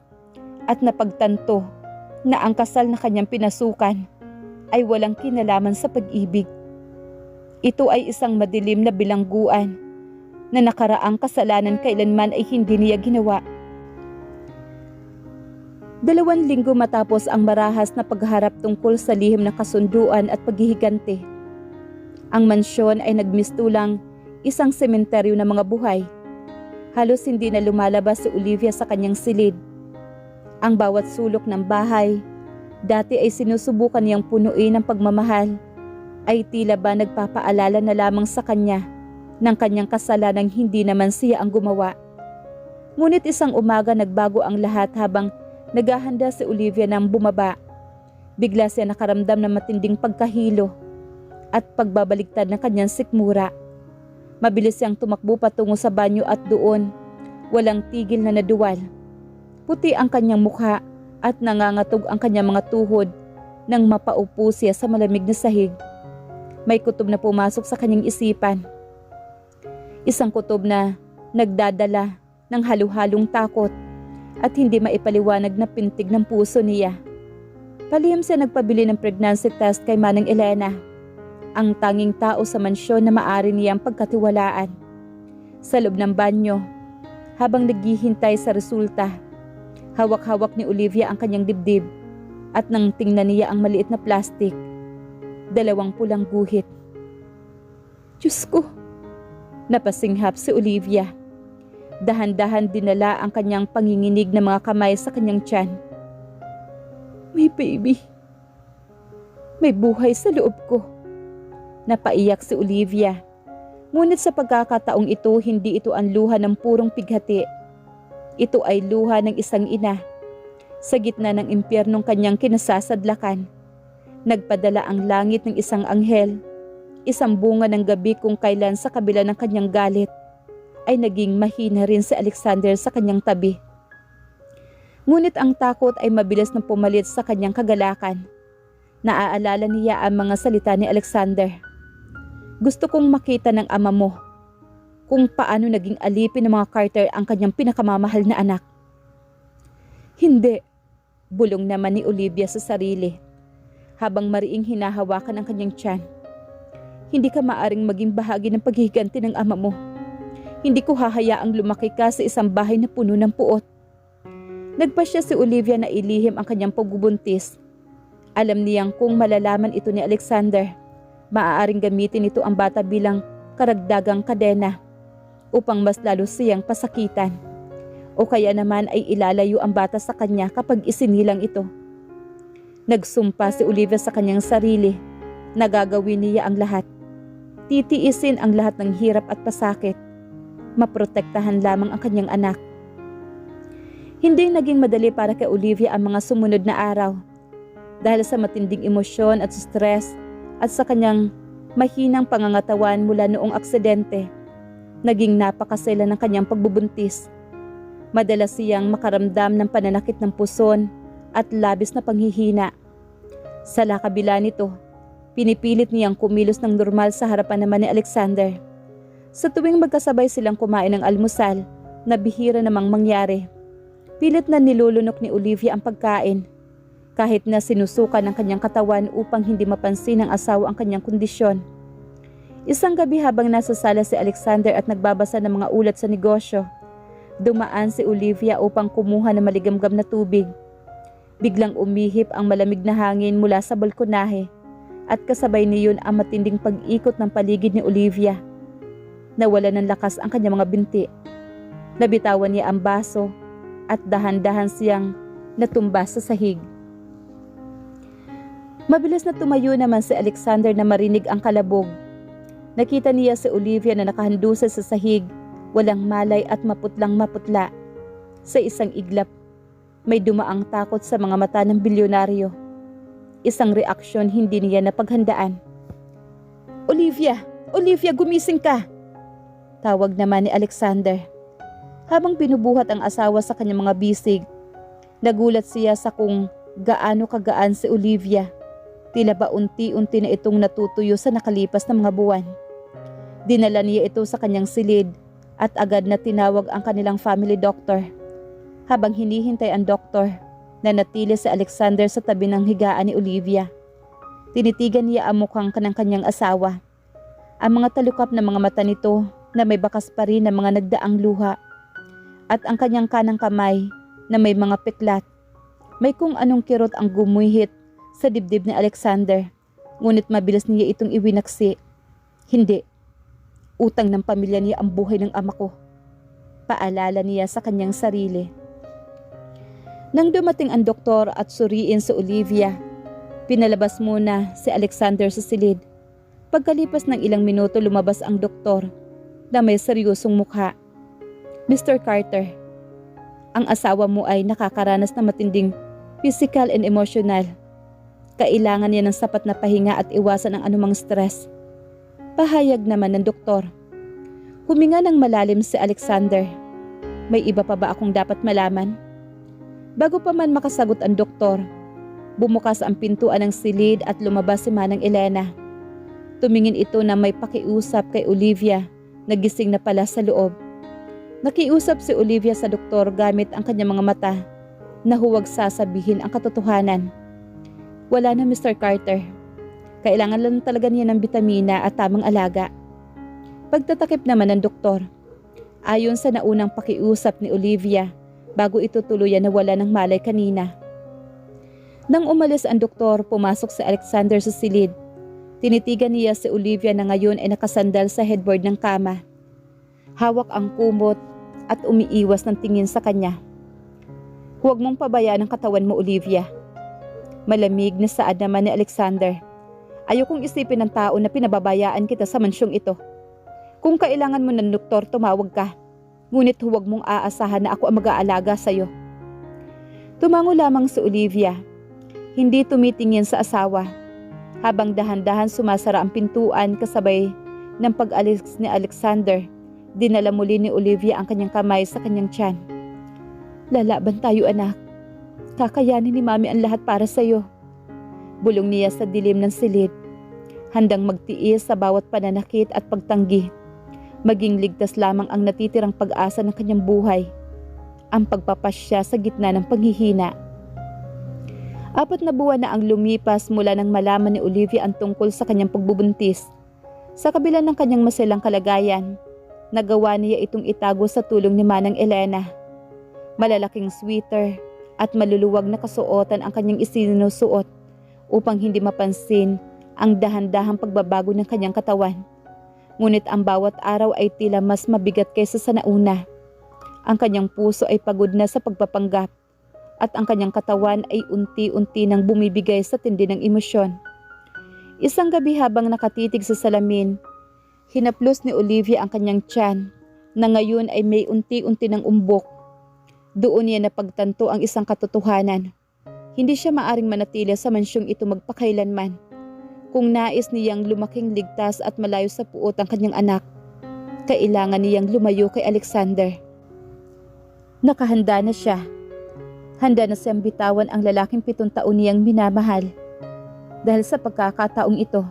at napagtanto na ang kasal na kanyang pinasukan ay walang kinalaman sa pag-ibig. Ito ay isang madilim na bilangguan na nakaraang kasalanan kailanman ay hindi niya ginawa. 2 linggo matapos ang marahas na pagharap tungkol sa lihim na kasunduan at paghihiganti, ang mansyon ay nagmistulang isang sementeryo ng mga buhay. Halos hindi na lumalabas si Olivia sa kanyang silid. Ang bawat sulok ng bahay, dati ay sinusubukan niyang punuin ng pagmamahal, ay tila ba nagpapaalala na lamang sa kanya ng kanyang kasalanang hindi naman siya ang gumawa. Ngunit isang umaga nagbago ang lahat habang naghahanda si Olivia nang bumaba. Bigla siya nakaramdam ng matinding pagkahilo at pagbabaligtad ng kanyang sikmura. Mabilis siyang tumakbo patungo sa banyo at doon, walang tigil na naduwal. Puti ang kanyang mukha at nangangatog ang kanyang mga tuhod nang mapaupo siya sa malamig na sahig. May kutob na pumasok sa kanyang isipan. Isang kutob na nagdadala ng halu-halong takot at hindi maipaliwanag na pintig ng puso niya. Palihim siya nagpabili ng pregnancy test kay Manang Elena, ang tanging tao sa mansyon na maaari niyang pagkatiwalaan. Sa loob ng banyo, habang naghihintay sa resulta, hawak-hawak ni Olivia ang kanyang dibdib at nang tingnan niya ang maliit na plastik, 2 pulang guhit. Diyos ko, Napasinghap si Olivia. Dahan-dahan dinala ang kanyang panginginig na mga kamay sa kanyang tiyan. May baby. May buhay sa loob ko. Napaiyak si Olivia. Ngunit sa pagkakataong ito, hindi ito ang luha ng purong pighati. Ito ay luha ng isang ina. Sa gitna ng impyernong kanyang kinasasadlakan, nagpadala ang langit ng isang anghel. Isang bunga ng gabi kung kailan sa kabila ng kanyang galit, ay naging mahina rin si Alexander sa kanyang tabi. Ngunit ang takot ay mabilis na pumalit sa kanyang kagalakan. Naaalala niya ang mga salita ni Alexander. Gusto kong makita ng ama mo kung paano naging alipin ng mga Carter ang kanyang pinakamamahal na anak. Hindi, bulong naman ni Olivia sa sarili, habang mariing hinahawakan ang kanyang tiyan. Hindi ka maaring maging bahagi ng paghihiganti ng ama mo. Hindi ko hahayaang lumaki ka sa isang bahay na puno ng puot. Nagpasya si Olivia na ilihim ang kanyang pagbubuntis. Alam niyang kung malalaman ito ni Alexander, maaaring gamitin ito ang bata bilang karagdagang kadena upang mas lalo siyang pasakitan. O kaya naman ay ilalayo ang bata sa kanya kapag isinilang ito. Nagsumpa si Olivia sa kanyang sarili na gagawin niya ang lahat. Titiisin ang lahat ng hirap at pasakit. Maprotektahan lamang ang kanyang anak. Hindi naging madali para kay Olivia ang mga sumunod na araw. Dahil sa matinding emosyon at stress at sa kanyang mahinang pangangatawan mula noong aksidente, naging napakasela ng kanyang pagbubuntis. Madalas siyang makaramdam ng pananakit ng puson at labis na panghihina. Sa kabila nito, pinipilit niyang kumilos ng normal sa harapan naman ni Alexander. Sa tuwing magkasabay silang kumain ng almusal, na bihira namang mangyari, pilit na nilulunok ni Olivia ang pagkain. Kahit na sinusukan ng kanyang katawan upang hindi mapansin ng asawa ang kanyang kondisyon. Isang gabi habang nasa sala si Alexander at nagbabasa ng mga ulat sa negosyo, dumaan si Olivia upang kumuha ng maligamgam na tubig. Biglang umihip ang malamig na hangin mula sa balkonahe at kasabay niyon ang matinding pag-ikot ng paligid ni Olivia. Nawala ng lakas ang kanyang mga binti. Nabitawan niya ang baso at dahan-dahan siyang natumba sa sahig. Mabilis na tumayo naman si Alexander na marinig ang kalabog. Nakita niya si Olivia na nakahandusay sa sahig, walang malay at maputlang maputla. Sa isang iglap, may dumaang takot sa mga mata ng bilyonaryo. Isang reaksyon hindi niya napaghandaan. Olivia! Olivia, gumising ka! Tawag naman ni Alexander. Habang binubuhat ang asawa sa kanyang mga bisig, nagulat siya sa kung gaano kagaan si Olivia. Tila ba unti-unti na itong natutuyo sa nakalipas na mga buwan. Dinala niya ito sa kanyang silid at agad na tinawag ang kanilang family doctor. Habang hinihintay ang doktor, nanatili si Alexander sa tabi ng higaan ni Olivia. Tinitigan niya ang mukhang ng kanyang asawa. Ang mga talukap na mga mata nito na may bakas pa rin ng mga nagdaang luha. At ang kanyang kanang kamay na may mga piklat. May kung anong kirot ang gumuhit sa dibdib ni Alexander, ngunit mabilis niya itong iwinaksi. Hindi. Utang ng pamilya niya ang buhay ng ama ko. Paalala niya sa kanyang sarili. Nang dumating ang doktor at suriin si Olivia, pinalabas muna si Alexander sa silid. Pagkalipas ng ilang minuto lumabas ang doktor na may seryosong mukha. Mr. Carter, ang asawa mo ay nakakaranas ng matinding physical and emotional. Kailangan niya ng sapat na pahinga at iwasan ang anumang stress. Pahayag naman ng doktor. Huminga ng malalim si Alexander. May iba pa ba akong dapat malaman? Bago pa man makasagot ang doktor, bumukas ang pintuan ng silid at lumabas si Manang Elena. Tumingin ito na may pakiusap kay Olivia, nagising na pala sa loob. Nakiusap si Olivia sa doktor gamit ang kanyang mga mata na huwag sasabihin ang katotohanan. Wala na, Mr. Carter. Kailangan lang talaga niya ng bitamina at tamang alaga. Pagtatakip naman ng doktor, ayon sa naunang pakiusap ni Olivia bago ito tuluyan na wala ng malay kanina. Nang umalis ang doktor, pumasok si Alexander sa silid. Tinitigan niya si Olivia na ngayon ay nakasandal sa headboard ng kama. Hawak ang kumot at umiiwas ng tingin sa kanya. Huwag mong pabayaan ang katawan mo, Olivia. Malamig na saad naman ni Alexander. Ayokong isipin ng tao na pinababayaan kita sa mansyong ito. Kung kailangan mo ng doktor, tumawag ka. Ngunit huwag mong aasahan na ako ang mag-aalaga sa'yo. Tumango lamang si Olivia. Hindi tumitingin sa asawa. Habang dahan-dahan sumasara ang pintuan kasabay ng pag-alis ni Alexander, dinala muli ni Olivia ang kanyang kamay sa kanyang tiyan. Lalaban tayo, anak. Kakayanin ni Mami ang lahat para sa'yo. Bulong niya sa dilim ng silid. Handang magtiis sa bawat pananakit at pagtanggi. Maging ligtas lamang ang natitirang pag-asa ng kanyang buhay. Ang pagpapasya sa gitna ng paghihina. 4 na buwan na ang lumipas mula nang malaman ni Olivia ang tungkol sa kanyang pagbubuntis. Sa kabila ng kanyang maselang kalagayan, nagawa niya itong itago sa tulong ni Manang Elena. Malalaking sweater at maluluwag na kasuotan ang kanyang isinusuot upang hindi mapansin ang dahan-dahang pagbabago ng kanyang katawan. Ngunit ang bawat araw ay tila mas mabigat kaysa sa nauna. Ang kanyang puso ay pagod na sa pagpapanggap at ang kanyang katawan ay unti-unti nang bumibigay sa tindi ng emosyon. Isang gabi habang nakatitig sa salamin, hinaplos ni Olivia ang kanyang tiyan na ngayon ay may unti-unti ng umbok. Doon niya napagtanto ang isang katotohanan. Hindi siya maaring manatili sa mansyong ito magpakailanman. Kung nais niyang lumaking ligtas at malayo sa puot ang kanyang anak, kailangan niyang lumayo kay Alexander. Nakahanda na siya. Handa na siyang bitawan ang lalaking 7 taon niyang minamahal. Dahil sa pagkakataong ito,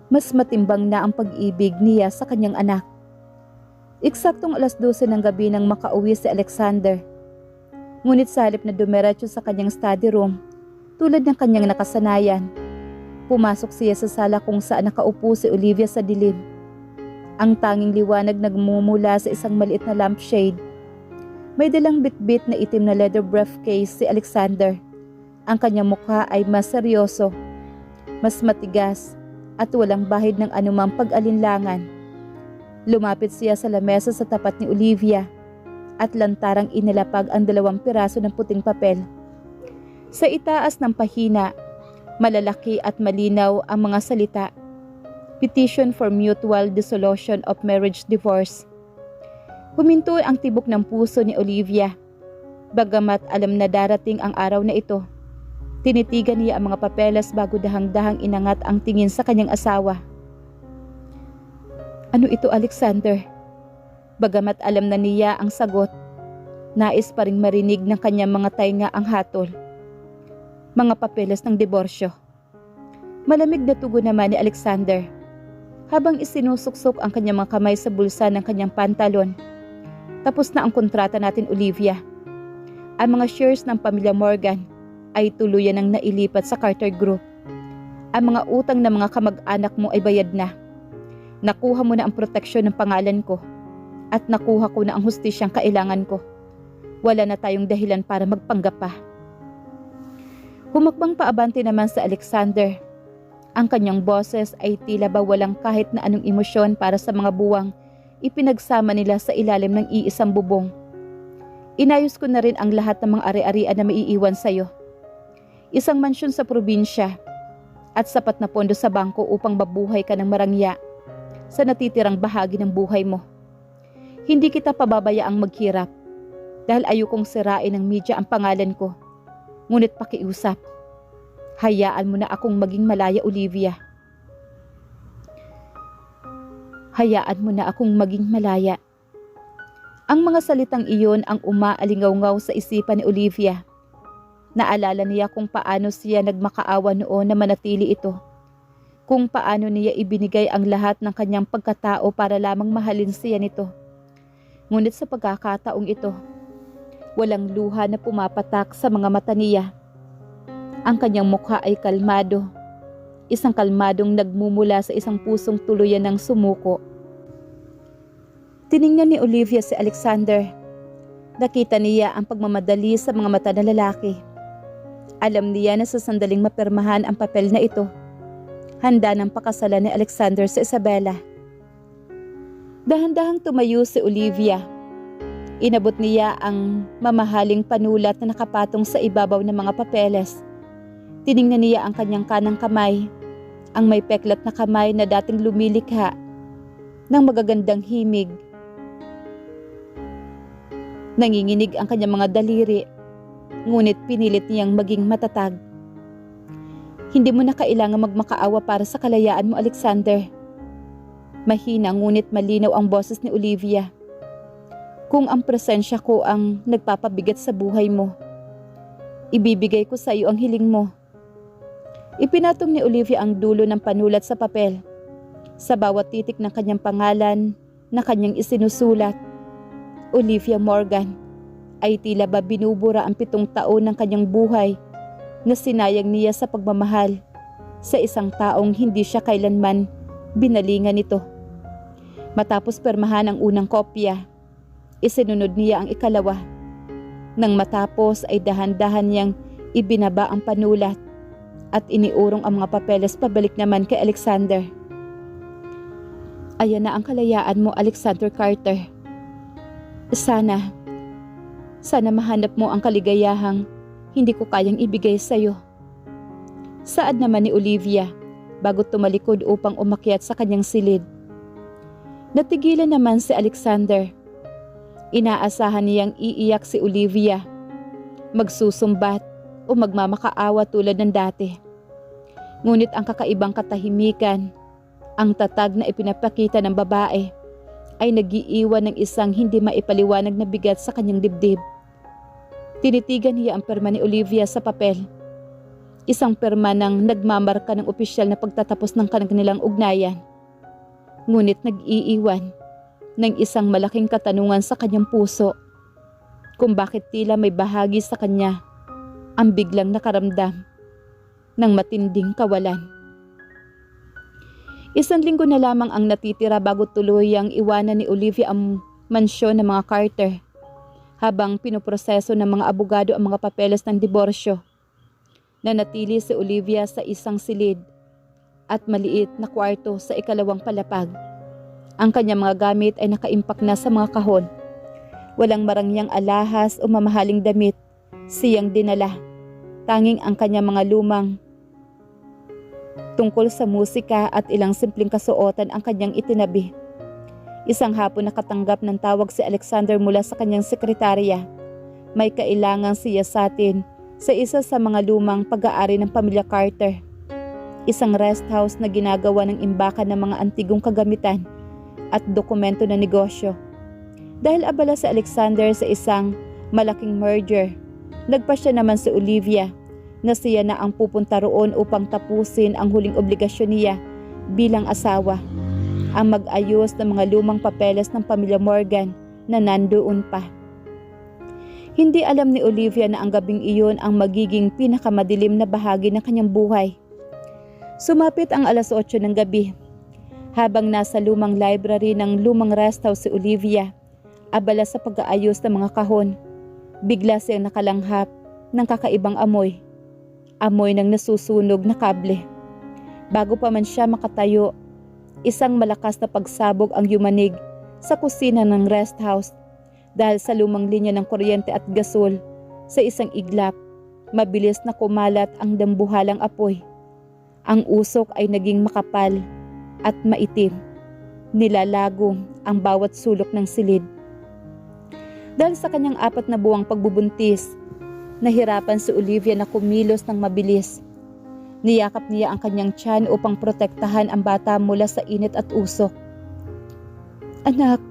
mas matimbang na ang pag-ibig niya sa kanyang anak. Eksaktong 12:00 ng gabi nang makauwi si Alexander. Ngunit sa halip na dumiretso sa kanyang study room, tulad ng kanyang nakasanayan, pumasok siya sa sala kung saan nakaupo si Olivia sa dilim. Ang tanging liwanag nagmumula sa isang maliit na lampshade. May dalang bitbit na itim na leather briefcase si Alexander. Ang kanyang mukha ay mas seryoso, mas matigas, at walang bahid ng anumang pag-alinlangan. Lumapit siya sa lamesa sa tapat ni Olivia at lantarang inilapag ang 2 piraso ng puting papel. Sa itaas ng pahina, malalaki at malinaw ang mga salita. Petition for mutual dissolution of marriage divorce. Huminto ang tibok ng puso ni Olivia. Bagamat alam na darating ang araw na ito, tinitigan niya ang mga papeles bago dahang-dahang inangat ang tingin sa kanyang asawa. Ano ito, Alexander? Bagamat alam na niya ang sagot, nais pa ring marinig ng kanyang mga tainga ang hatol. Mga papeles ng diborsyo. Malamig na tugon naman ni Alexander. Habang isinusuksok ang kanyang mga kamay sa bulsa ng kanyang pantalon. Tapos na ang kontrata natin, Olivia. Ang mga shares ng pamilya Morgan ay tuluyan ng nailipat sa Carter Group. Ang mga utang ng mga kamag-anak mo ay bayad na. Nakuha mo na ang proteksyon ng pangalan ko at nakuha ko na ang hustisyang kailangan ko. Wala na tayong dahilan para magpanggap pa. Humakbang paabante naman sa Alexander. Ang kanyang boses ay tila ba walang kahit na anong emosyon para sa mga buwang ipinagsama nila sa ilalim ng iisang bubong. Inayos ko na rin ang lahat ng mga ari-arian na maiiwan sa'yo. Isang mansyon sa probinsya at sapat na pondo sa bangko upang mabuhay ka ng marangya sa natitirang bahagi ng buhay mo. Hindi kita pababayaang maghirap dahil ayokong sirain ng media ang pangalan ko. Ngunit pakiusap, hayaan mo na akong maging malaya, Olivia. Hayaan mo na akong maging malaya. Ang mga salitang iyon ang umaalingaw-ngaw sa isipan ni Olivia. Naalala niya kung paano siya nagmakaawa noon na manatili ito. Kung paano niya ibinigay ang lahat ng kanyang pagkatao para lamang mahalin siya nito. Ngunit sa pagkakataong ito, walang luha na pumapatak sa mga mata niya. Ang kanyang mukha ay kalmado. Isang kalmadong nagmumula sa isang pusong tuluyan ng sumuko. Tiningnan ni Olivia si Alexander. Nakita niya ang pagmamadali sa mga mata ng lalaki. Alam niya na sa sandaling mapirmahan ang papel na ito, handa ng pakasalan ni Alexander sa Isabela. Dahan-dahang tumayo si Olivia. Inabot niya ang mamahaling panulat na nakapatong sa ibabaw ng mga papeles. Tiningnan niya ang kanyang kanang kamay, ang may peklat na kamay na dating lumilikha ng magagandang himig. Nanginginig ang kanyang mga daliri, ngunit pinilit niyang maging matatag. Hindi mo na kailangan magmakaawa para sa kalayaan mo, Alexander. Mahina ngunit malinaw ang boses ni Olivia. Kung ang presensya ko ang nagpapabigat sa buhay mo, ibibigay ko sa iyo ang hiling mo. Ipinatong ni Olivia ang dulo ng panulat sa papel. Sa bawat titik ng kanyang pangalan na kanyang isinusulat, Olivia Morgan, ay tila ba binubura ang 7 taon ng kanyang buhay na sinayang niya sa pagmamahal sa isang taong hindi siya kailanman binalingan nito. Matapos permahan ang unang kopya, isinunod niya ang ikalawa. Nang matapos ay dahan-dahan niyang ibinaba ang panulat at iniurong ang mga papeles pabalik naman kay Alexander. Ayan na ang kalayaan mo, Alexander Carter. Sana mahanap mo ang kaligayahang hindi ko kayang ibigay sa iyo. Saad naman ni Olivia bago tumalikod upang umakyat sa kanyang silid. Natigilan naman si Alexander. Inaasahan niyang iiyak si Olivia, magsusumbat o magmamakaawa tulad ng dati. Ngunit ang kakaibang katahimikan, ang tatag na ipinapakita ng babae, ay nag-iiwan ng isang hindi maipaliwanag na bigat sa kanyang dibdib. Tinitigan niya ang perma ni Olivia sa papel. Isang perma ng nagmamarka ng opisyal na pagtatapos ng kanilang ugnayan. Ngunit nag-iiwan ng isang malaking katanungan sa kanyang puso kung bakit tila may bahagi sa kanya ang biglang nakaramdam ng matinding kawalan. 1 linggo na lamang ang natitira bago tuluyang iwanan ni Olivia ang mansyon ng mga Carter habang pinoproseso ng mga abogado ang mga papeles ng diborsyo. Nanatili si Olivia sa isang silid at maliit na kwarto sa ikalawang palapag. Ang kanyang mga gamit ay nakaimpak na sa mga kahon. Walang marangyang alahas o mamahaling damit siyang dinala. Tanging ang kanyang mga lumang tungkol sa musika at ilang simpleng kasuotan ang kanyang itinabi. Isang hapon nakatanggap ng tawag si Alexander mula sa kanyang sekretarya. May kailangang siyasatin sa isa sa mga lumang pag-aari ng pamilya Carter. Isang rest house na ginagawa ng imbakan ng mga antigong kagamitan at dokumento na negosyo. Dahil abala si Alexander sa isang malaking merger, nagpasya naman si Olivia na siya na ang pupunta roon upang tapusin ang huling obligasyon niya bilang asawa, ang mag-ayos ng mga lumang papeles ng pamilya Morgan na nandoon pa. Hindi alam ni Olivia na ang gabing iyon ang magiging pinakamadilim na bahagi ng kanyang buhay. Sumapit ang 8:00 ng gabi. Habang nasa lumang library ng lumang rest house si Olivia, abala sa pag-aayos ng mga kahon, bigla siyang nakalanghap ng kakaibang amoy. Amoy ng nasusunog na kable. Bago pa man siya makatayo, isang malakas na pagsabog ang yumanig sa kusina ng rest house dahil sa lumang linya ng kuryente at gasol. Sa isang iglap, mabilis na kumalat ang dambuhalang apoy. Ang usok ay naging makapal at maitim. Nilalagom ang bawat sulok ng silid. Dahil sa kanyang 4 na buwang pagbubuntis, nahirapan si Olivia na kumilos ng mabilis. Niyakap niya ang kanyang tiyan upang protektahan ang bata mula sa init at usok. Anak,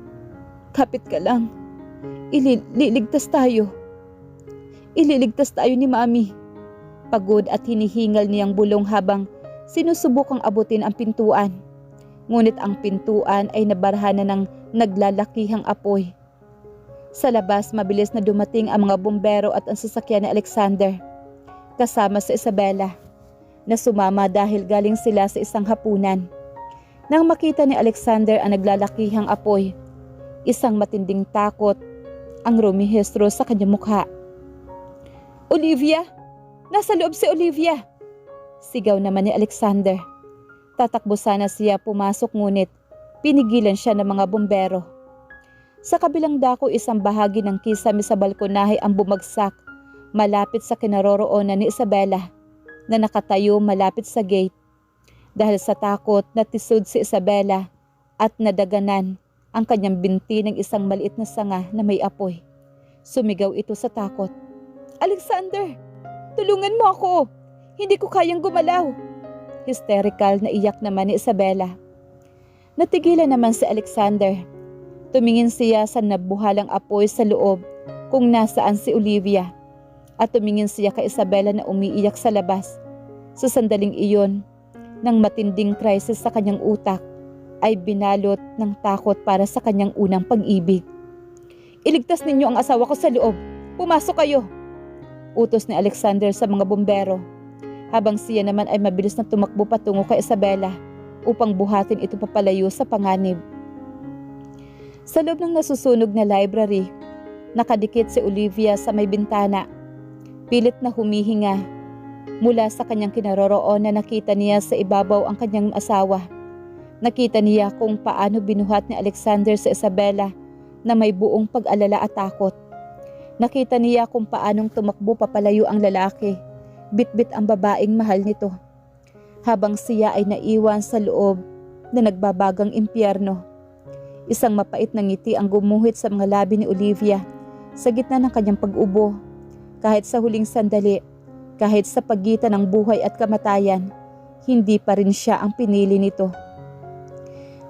kapit ka lang. Ililigtas tayo. Ililigtas tayo ni Mami. Pagod at hinihingal niyang bulong habang sinusubukang abutin ang pintuan. Ngunit ang pintuan ay nabarhanan ng naglalakihang apoy. Sa labas, mabilis na dumating ang mga bumbero at ang sasakyan ni Alexander, kasama si Isabella, na sumama dahil galing sila sa isang hapunan. Nang makita ni Alexander ang naglalakihang apoy, isang matinding takot ang rumihistro sa kanyang mukha. Olivia! Nasa loob si Olivia! Sigaw naman ni Alexander. Tatakbo sana siya pumasok ngunit Pinigilan siya ng mga bumbero. Sa kabilang dako, isang bahagi ng kisame sa balkonahe ang bumagsak malapit sa kinaroroonan ni Isabela na nakatayo malapit sa gate. Dahil sa takot, natisod si Isabela at nadaganan ang kanyang binti ng isang maliit na sanga na may apoy. Sumigaw ito sa takot. "Alexander! Tulungan mo ako! Hindi ko kayang gumalaw!" Hysterical na iyak naman ni Isabela. Natigilan naman si Alexander. Tumingin siya sa nabuhalang apoy sa loob kung nasaan si Olivia. At tumingin siya kay Isabela na umiiyak sa labas. Sa sandaling iyon, ng matinding krisis sa kanyang utak, ay binalot ng takot para sa kanyang unang pag-ibig. "Iligtas ninyo ang asawa ko sa loob! Pumasok kayo!" Utos ni Alexander sa mga bumbero, habang siya naman ay mabilis na tumakbo patungo kay Isabela upang buhatin ito papalayo sa panganib. Sa loob ng nasusunog na library, nakadikit si Olivia sa may bintana. Pilit na humihinga. Mula sa kanyang kinaroroonan, nakita niya sa ibabaw ang kanyang asawa. Nakita niya kung paano binuhat ni Alexander sa Isabela na may buong pag-alala at takot. Nakita niya kung paanong tumakbo papalayo ang lalaki, bitbit ang babaeng mahal nito. Habang siya ay naiwan sa loob na nagbabagang impyerno. Isang mapait na ngiti ang gumuhit sa mga labi ni Olivia sa gitna ng kanyang pag-ubo. Kahit sa huling sandali, kahit sa pagitan ng buhay at kamatayan, hindi pa rin siya ang pinili nito.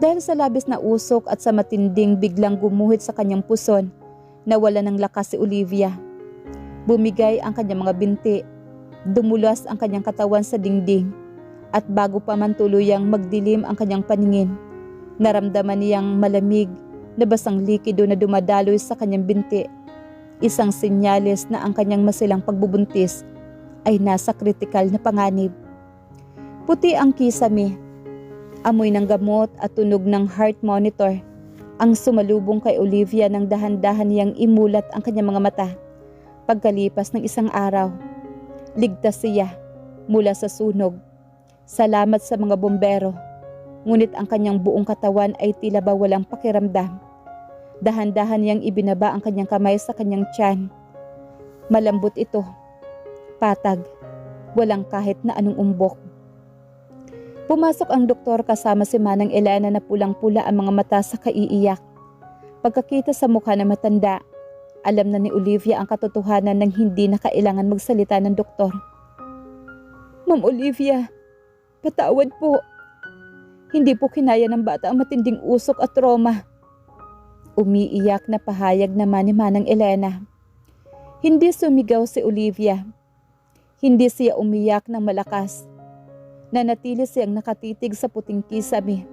Dahil sa labis na usok at sa matinding biglang gumuhit sa kanyang puson, nawala ng lakas si Olivia. Bumigay ang kanyang mga binti, dumulas ang kanyang katawan sa dingding, at bago pa man tuluyang magdilim ang kanyang paningin, naramdaman niyang malamig na basang likido na dumadaloy sa kanyang binti. Isang senyales na ang kanyang masilang pagbubuntis ay nasa kritikal na panganib. Puti ang kisame, amoy ng gamot at tunog ng heart monitor ang sumalubong kay Olivia nang dahan-dahan niyang imulat ang kanyang mga mata. Pagkalipas ng isang araw, ligtas siya mula sa sunog. Salamat sa mga bombero, ngunit ang kanyang buong katawan ay tila ba walang pakiramdam. Dahan-dahan niyang ibinaba ang kanyang kamay sa kanyang tiyan. Malambot ito. Patag, walang kahit na anong umbok. Pumasok ang doktor kasama si Manang Elena na pulang-pula ang mga mata sa kaiiyak. Pagkakita sa mukha ng matanda, alam na ni Olivia ang katotohanan ng hindi na kailangan magsalita ng doktor. "Ma'am Olivia, patawad po. Hindi po kinaya ng bata ang matinding usok at trauma." Umiiyak na pahayag naman ni Manang Elena. Hindi sumigaw si Olivia. Hindi siya umiyak ng malakas. Nanatili siyang nakatitig sa puting kisame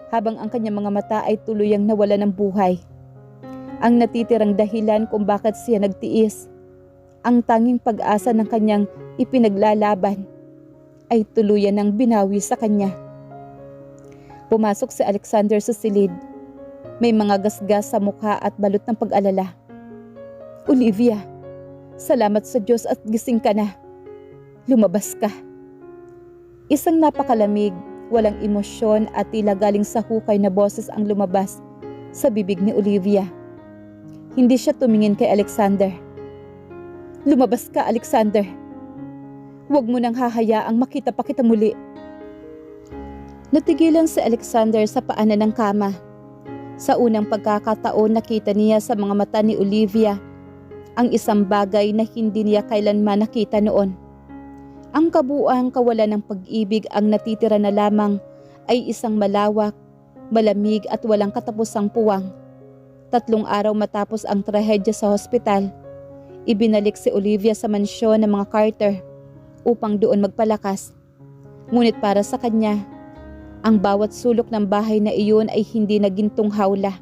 habang ang kanyang mga mata ay tuluyang nawala ng buhay. Ang natitirang dahilan kung bakit siya nagtiis, ang tanging pag-asa ng kanyang ipinaglalaban, ay tuluyan ng binawi sa kanya. Pumasok si Alexander sa silid. May mga gasgas sa mukha at balot ng pag-alala. "Olivia, salamat sa Diyos at gising ka na. Lumabas ka." Isang napakalamig, walang emosyon at tila galing sa hukay na boses ang lumabas sa bibig ni Olivia. Hindi siya tumingin kay Alexander. "Lumabas ka, Alexander. Huwag mo nang hahayaang makita pa kita muli." Natigilan si Alexander sa paanan ng kama. Sa unang pagkakataon, nakita niya sa mga mata ni Olivia ang isang bagay na hindi niya kailanman nakita noon. Ang kabuuang kawalan ng pag-ibig, ang natitira na lamang ay isang malawak, malamig at walang katapusang puwang. 3 araw matapos ang trahedya sa hospital, ibinalik si Olivia sa mansyon ng mga Carter upang doon magpalakas. Ngunit para sa kanya, ang bawat sulok ng bahay na iyon ay hindi naging tunghawla.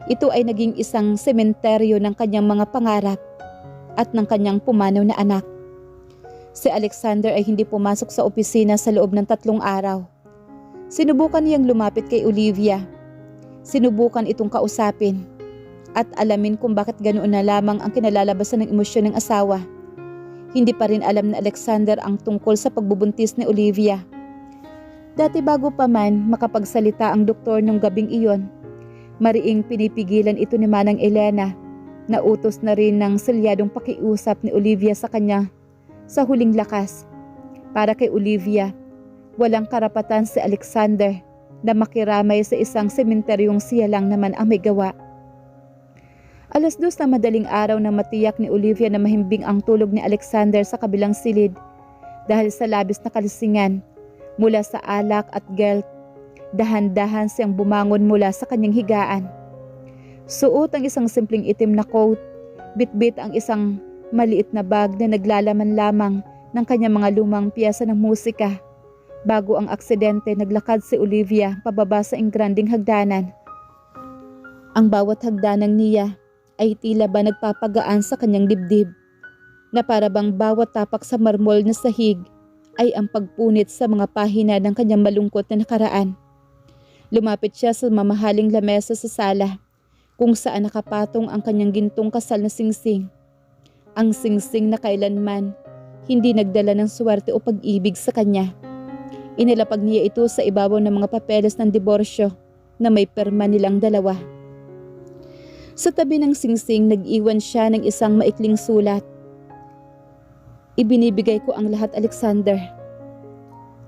Ito ay naging isang sementeryo ng kanyang mga pangarap at ng kanyang pumanaw na anak. Si Alexander ay hindi pumasok sa opisina sa loob ng 3 araw. Sinubukan niyang lumapit kay Olivia. Sinubukan itong kausapin at alamin kung bakit ganoon na lamang ang kinalalabasan ng emosyon ng asawa. Hindi pa rin alam ni Alexander ang tungkol sa pagbubuntis ni Olivia. Dati bago pa man makapagsalita ang doktor nung gabing iyon, mariing pinipigilan ito ni Manang Elena na utos na rin ng selyadong pakiusap ni Olivia sa kanya sa huling lakas. Para kay Olivia, walang karapatan si Alexander na makiramay sa isang sementeryong siya lang naman ang may gawa. 2:00 na madaling araw na matiyak ni Olivia na mahimbing ang tulog ni Alexander sa kabilang silid dahil sa labis na kalisingan mula sa alak at guilt. Dahan-dahan siyang bumangon mula sa kanyang higaan. Suot ang isang simpleng itim na coat, bitbit ang isang maliit na bag na naglalaman lamang ng kanyang mga lumang piyesa ng musika. Bago ang aksidente, naglakad si Olivia pababa sa ingranding hagdanan. Ang bawat hagdanang niya ay tila ba nagpapagaan sa kanyang dibdib, na para bang bawat tapak sa marmol na sahig ay ang pagpunit sa mga pahina ng kanyang malungkot na nakaraan. Lumapit siya sa mamahaling lamesa sa sala, kung saan nakapatong ang kanyang gintong kasal na singsing. Ang singsing na kailanman hindi nagdala ng swerte o pag-ibig sa kanya. Inilapag niya ito sa ibabaw ng mga papeles ng diborsyo na may perma nilang dalawa. Sa tabi ng singsing, nag-iwan siya ng isang maikling sulat. Ibinibigay ko ang lahat, Alexander.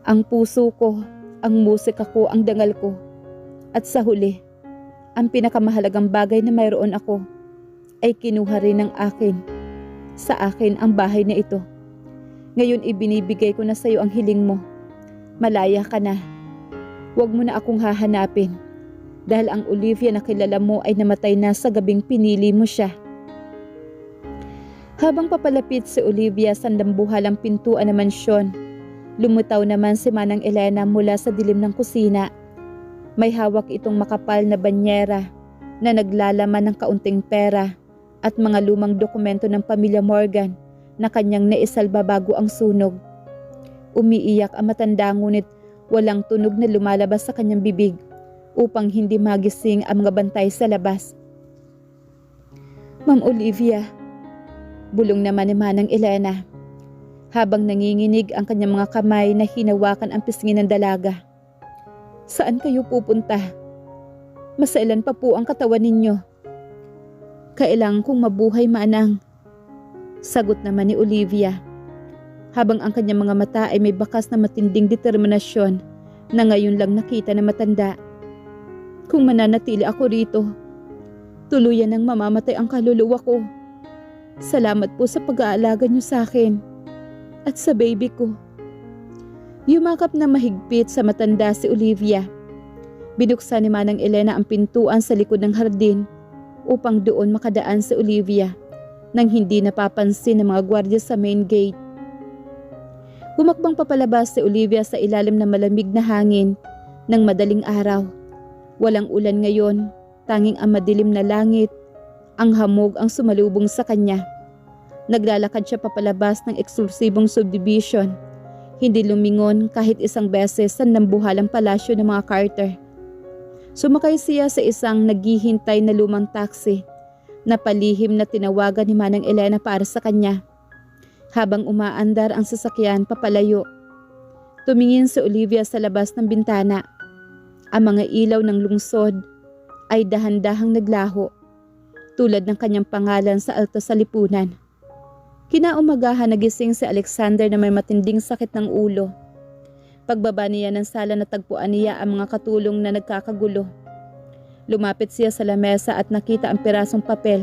Ang puso ko, ang musika ko, ang dangal ko. At sa huli, ang pinakamahalagang bagay na mayroon ako ay kinuha rin ng akin. Sa akin ang bahay na ito. Ngayon ibinibigay ko na sa iyo ang hiling mo. Malaya ka na. Huwag mo na akong hahanapin dahil ang Olivia na kilala mo ay namatay na sa gabing pinili mo siya. Habang papalapit si Olivia sa dambuhalang pintuan ng mansyon, lumutaw naman si Manang Elena mula sa dilim ng kusina. May hawak itong makapal na banyera na naglalaman ng kaunting pera at mga lumang dokumento ng pamilya Morgan na kanyang naisalba bago ang sunog. Umiiyak ang matanda ngunit walang tunog na lumalabas sa kanyang bibig upang hindi magising ang mga bantay sa labas. Ma'am Olivia, bulong naman ni Manang Elena habang nanginginig ang kanyang mga kamay na hinawakan ang pisngi ng dalaga. Saan kayo pupunta? Masailan pa po ang katawan ninyo. Kailangan kong mabuhay, Manang. Sagot naman ni Olivia habang ang kanyang mga mata ay may bakas na matinding determinasyon na ngayon lang nakita na matanda. Kung mananatili ako rito, tuluyan nang mamamatay ang kaluluwa ko. Salamat po sa pag-aalaga niyo sa akin at sa baby ko. Yumakap na mahigpit sa matanda si Olivia. Binuksan ni Manang Elena ang pintuan sa likod ng hardin upang doon makadaan si Olivia nang hindi napapansin ng mga gwardiya sa main gate. Humakbang papalabas si Olivia sa ilalim ng malamig na hangin ng madaling araw. Walang ulan ngayon, tanging ang madilim na langit. Ang hamog ang sumalubong sa kanya. Naglalakad siya papalabas ng eksklusibong subdivision. Hindi lumingon kahit isang beses sa nambuhalang palasyo ng mga Carter. Sumakay siya sa isang naghihintay na lumang taxi na palihim na tinawagan ni Manang Elena para sa kanya. Habang umaandar ang sasakyan papalayo, tumingin si Olivia sa labas ng bintana. Ang mga ilaw ng lungsod ay dahan-dahang naglaho, tulad ng kanyang pangalan sa alta sa lipunan. Kinaumagahan nagising si Alexander na may matinding sakit ng ulo. Pagbaba niya ng sala natagpuan niya ang mga katulong na nagkakagulo. Lumapit siya sa lamesa at nakita ang pirasong papel,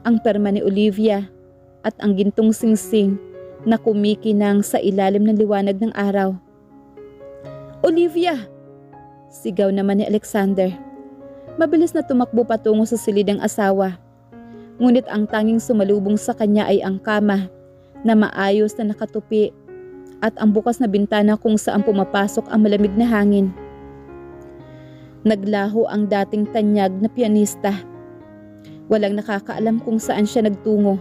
ang perma ni Olivia at ang gintong singsing na kumikinang sa ilalim ng liwanag ng araw. Olivia! Sigaw naman ni Alexander. Mabilis na tumakbo patungo sa silid ng asawa. Ngunit ang tanging sumalubong sa kanya ay ang kama na maayos na nakatupi at ang bukas na bintana kung saan pumapasok ang malamig na hangin. Naglaho ang dating tanyag na pianista. Walang nakakaalam kung saan siya nagtungo.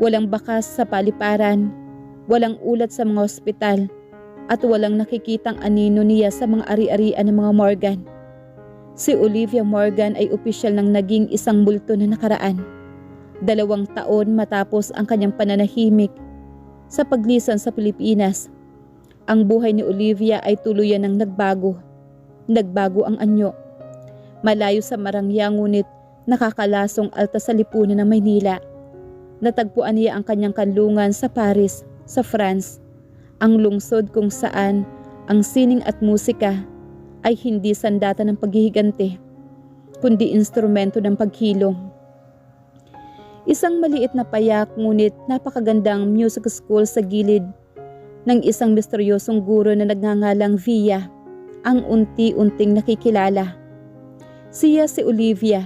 Walang bakas sa paliparan, walang ulat sa mga ospital, at walang nakikitang anino niya sa mga ari-arian ng mga Morgan. Si Olivia Morgan ay opisyal nang naging isang multo na nakaraan. 2 taon matapos ang kanyang pananahimik sa paglisan sa Pilipinas. Ang buhay ni Olivia ay tuluyan ng nagbago. Nagbago ang anyo. Malayo sa Marangya ngunit nakakalasong alta sa lipunan ng Maynila. Natagpuan niya ang kanyang kanlungan sa Paris, sa France. Ang lungsod kung saan ang sining at musika ay hindi sandata ng paghihigante, kundi instrumento ng paghilom. Isang maliit na payak ngunit napakagandang music school sa gilid ng isang misteryosong guro na nagngangalang Via ang unti-unting nakikilala. Siya si Olivia.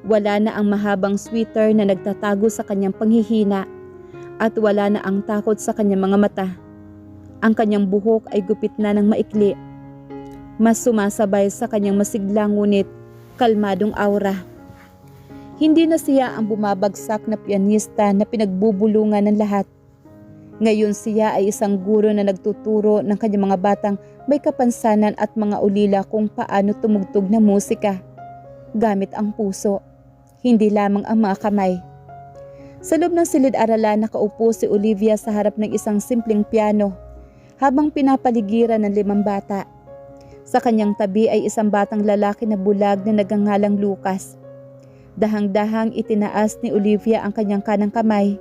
Wala na ang mahabang sweater na nagtatago sa kanyang panghihina at wala na ang takot sa kanyang mga mata. Ang kanyang buhok ay gupit na ng maikli. Mas sumasabay sa kanyang masiglang ngunit kalmadong aura. Hindi na siya ang bumabagsak na pianista na pinagbubulungan ng lahat. Ngayon siya ay isang guro na nagtuturo ng kanyang mga batang may kapansanan at mga ulila kung paano tumugtog na musika gamit ang puso, hindi lamang ang mga kamay. Sa loob ng silid-aralan nakaupo si Olivia sa harap ng isang simpleng piano habang pinapaligiran ng 5 bata. Sa kanyang tabi ay isang batang lalaki na bulag na nagngangalang Lucas. Dahang-dahang itinaas ni Olivia ang kanyang kanang kamay.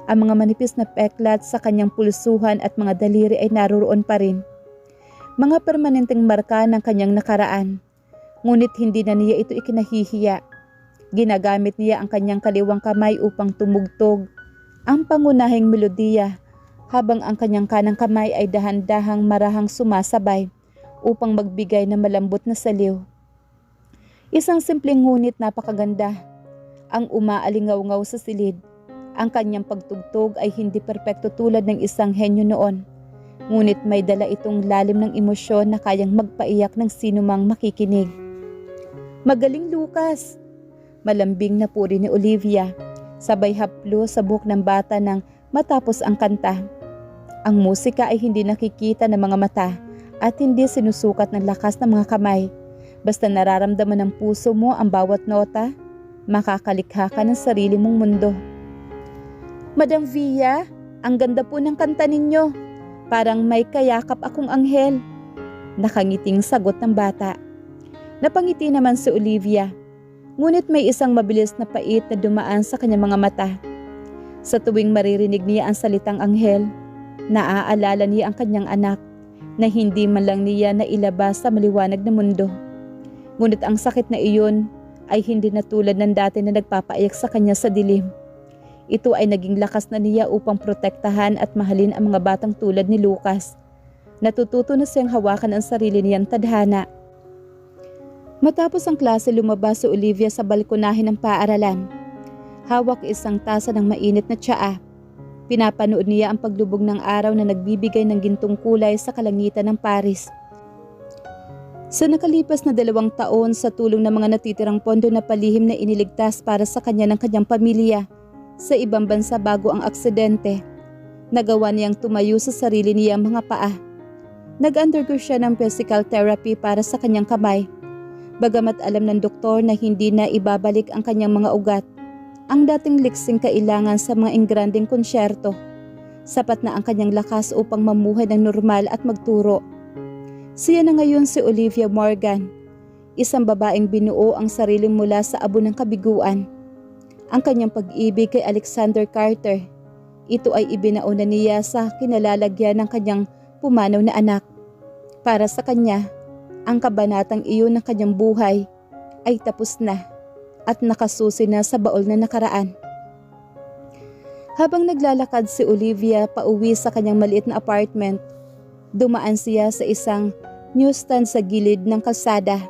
Ang mga manipis na peklat sa kanyang pulsuhan at mga daliri ay naroroon pa rin. Mga permanenteng marka ng kanyang nakaraan. Ngunit hindi na niya ito ikinahihiya. Ginagamit niya ang kanyang kaliwang kamay upang tumugtog ang pangunahing melodiya habang ang kanyang kanang kamay ay dahan-dahang marahang sumasabay upang magbigay ng malambot na saliw. Isang simpleng ngunit napakaganda. Ang umaalingaw-ngaw sa silid. Ang kanyang pagtugtog ay hindi perpekto tulad ng isang henyo noon. Ngunit may dala itong lalim ng emosyon na kayang magpaiyak ng sinumang makikinig. Magaling, Lucas! Malambing na puri ni Olivia. Sabay haplo sa buhok ng bata nang matapos ang kanta. Ang musika ay hindi nakikita ng mga mata at hindi sinusukat ng lakas ng mga kamay. Basta nararamdaman ng puso mo ang bawat nota, makakalikha ka ng sarili mong mundo. Madam Via, ang ganda po ng kanta ninyo. Parang may kayakap akong anghel. Nakangiting sagot ng bata. Napangiti naman si Olivia. Ngunit may isang mabilis na pait na dumaan sa kanyang mga mata. Sa tuwing maririnig niya ang salitang anghel, naaalala niya ang kanyang anak na hindi man lang niya nailabas sa maliwanag na mundo. Ngunit ang sakit na iyon ay hindi na tulad ng dati na nagpapaiyak sa kanya sa dilim. Ito ay naging lakas na niya upang protektahan at mahalin ang mga batang tulad ni Lucas. Natututo na siyang hawakan ang sarili niyang tadhana. Matapos ang klase, lumabas si Olivia sa balkonahe ng paaralan. Hawak isang tasa ng mainit na tsaa. Pinapanood niya ang paglubog ng araw na nagbibigay ng gintong kulay sa kalangitan ng Paris. Sa nakalipas na 2 taon, sa tulong ng mga natitirang pondo na palihim na iniligtas para sa kanya ng kanyang pamilya sa ibang bansa bago ang aksidente, nagawa niyang tumayo sa sarili niyang mga paa. Nag-undergo siya ng physical therapy para sa kanyang kamay. Bagamat alam ng doktor na hindi na ibabalik ang kanyang mga ugat, ang dating liksing kailangan sa mga engrandeng konsyerto, sapat na ang kanyang lakas upang mamuhay ng normal at magturo. Siya na ngayon si Olivia Morgan, isang babaeng binuo ang sarili mula sa abo ng kabiguan. Ang kanyang pag-ibig kay Alexander Carter, ito ay ibinauna niya sa kinalalagyan ng kanyang pumanaw na anak. Para sa kanya, ang kabanatang iyon ng kanyang buhay ay tapos na at nakasusi na sa baol na nakaraan. Habang naglalakad si Olivia pauwi sa kanyang maliit na apartment, dumaan siya sa isang newsstand sa gilid ng kalsada.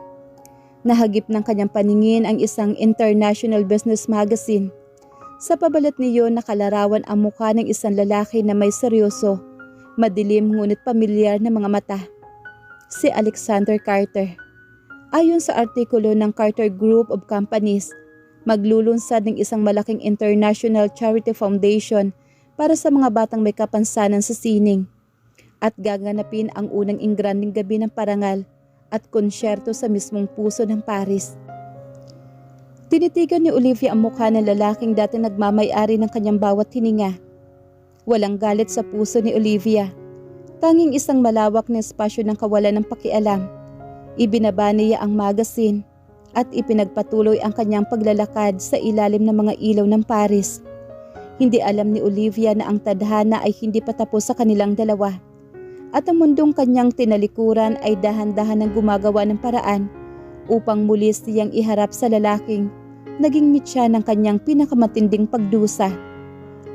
Nahagip ng kanyang paningin ang isang international business magazine. Sa pabalat niyon nakalarawan ang mukha ng isang lalaki na may seryoso, madilim ngunit pamilyar na mga mata. Si Alexander Carter. Ayon sa artikulo ng Carter Group of Companies, maglulunsad ng isang malaking international charity foundation para sa mga batang may kapansanan sa sining at gaganapin ang unang ingranding gabi ng parangal at konsyerto sa mismong puso ng Paris. Tinitigan ni Olivia ang mukha ng lalaking dati nagmamay-ari ng kanyang bawat hininga. Walang galit sa puso ni Olivia. Tanging isang malawak na espasyo ng kawalan ng pakialam. Ibinaba niya ang magazine at ipinagpatuloy ang kanyang paglalakad sa ilalim ng mga ilaw ng Paris. Hindi alam ni Olivia na ang tadhana ay hindi pa tapos sa kanilang dalawa at ang mundong kanyang tinalikuran ay dahan-dahan ng gumagawa ng paraan upang muli siyang iharap sa lalaking naging mitya ng kanyang pinakamatinding pagdusa.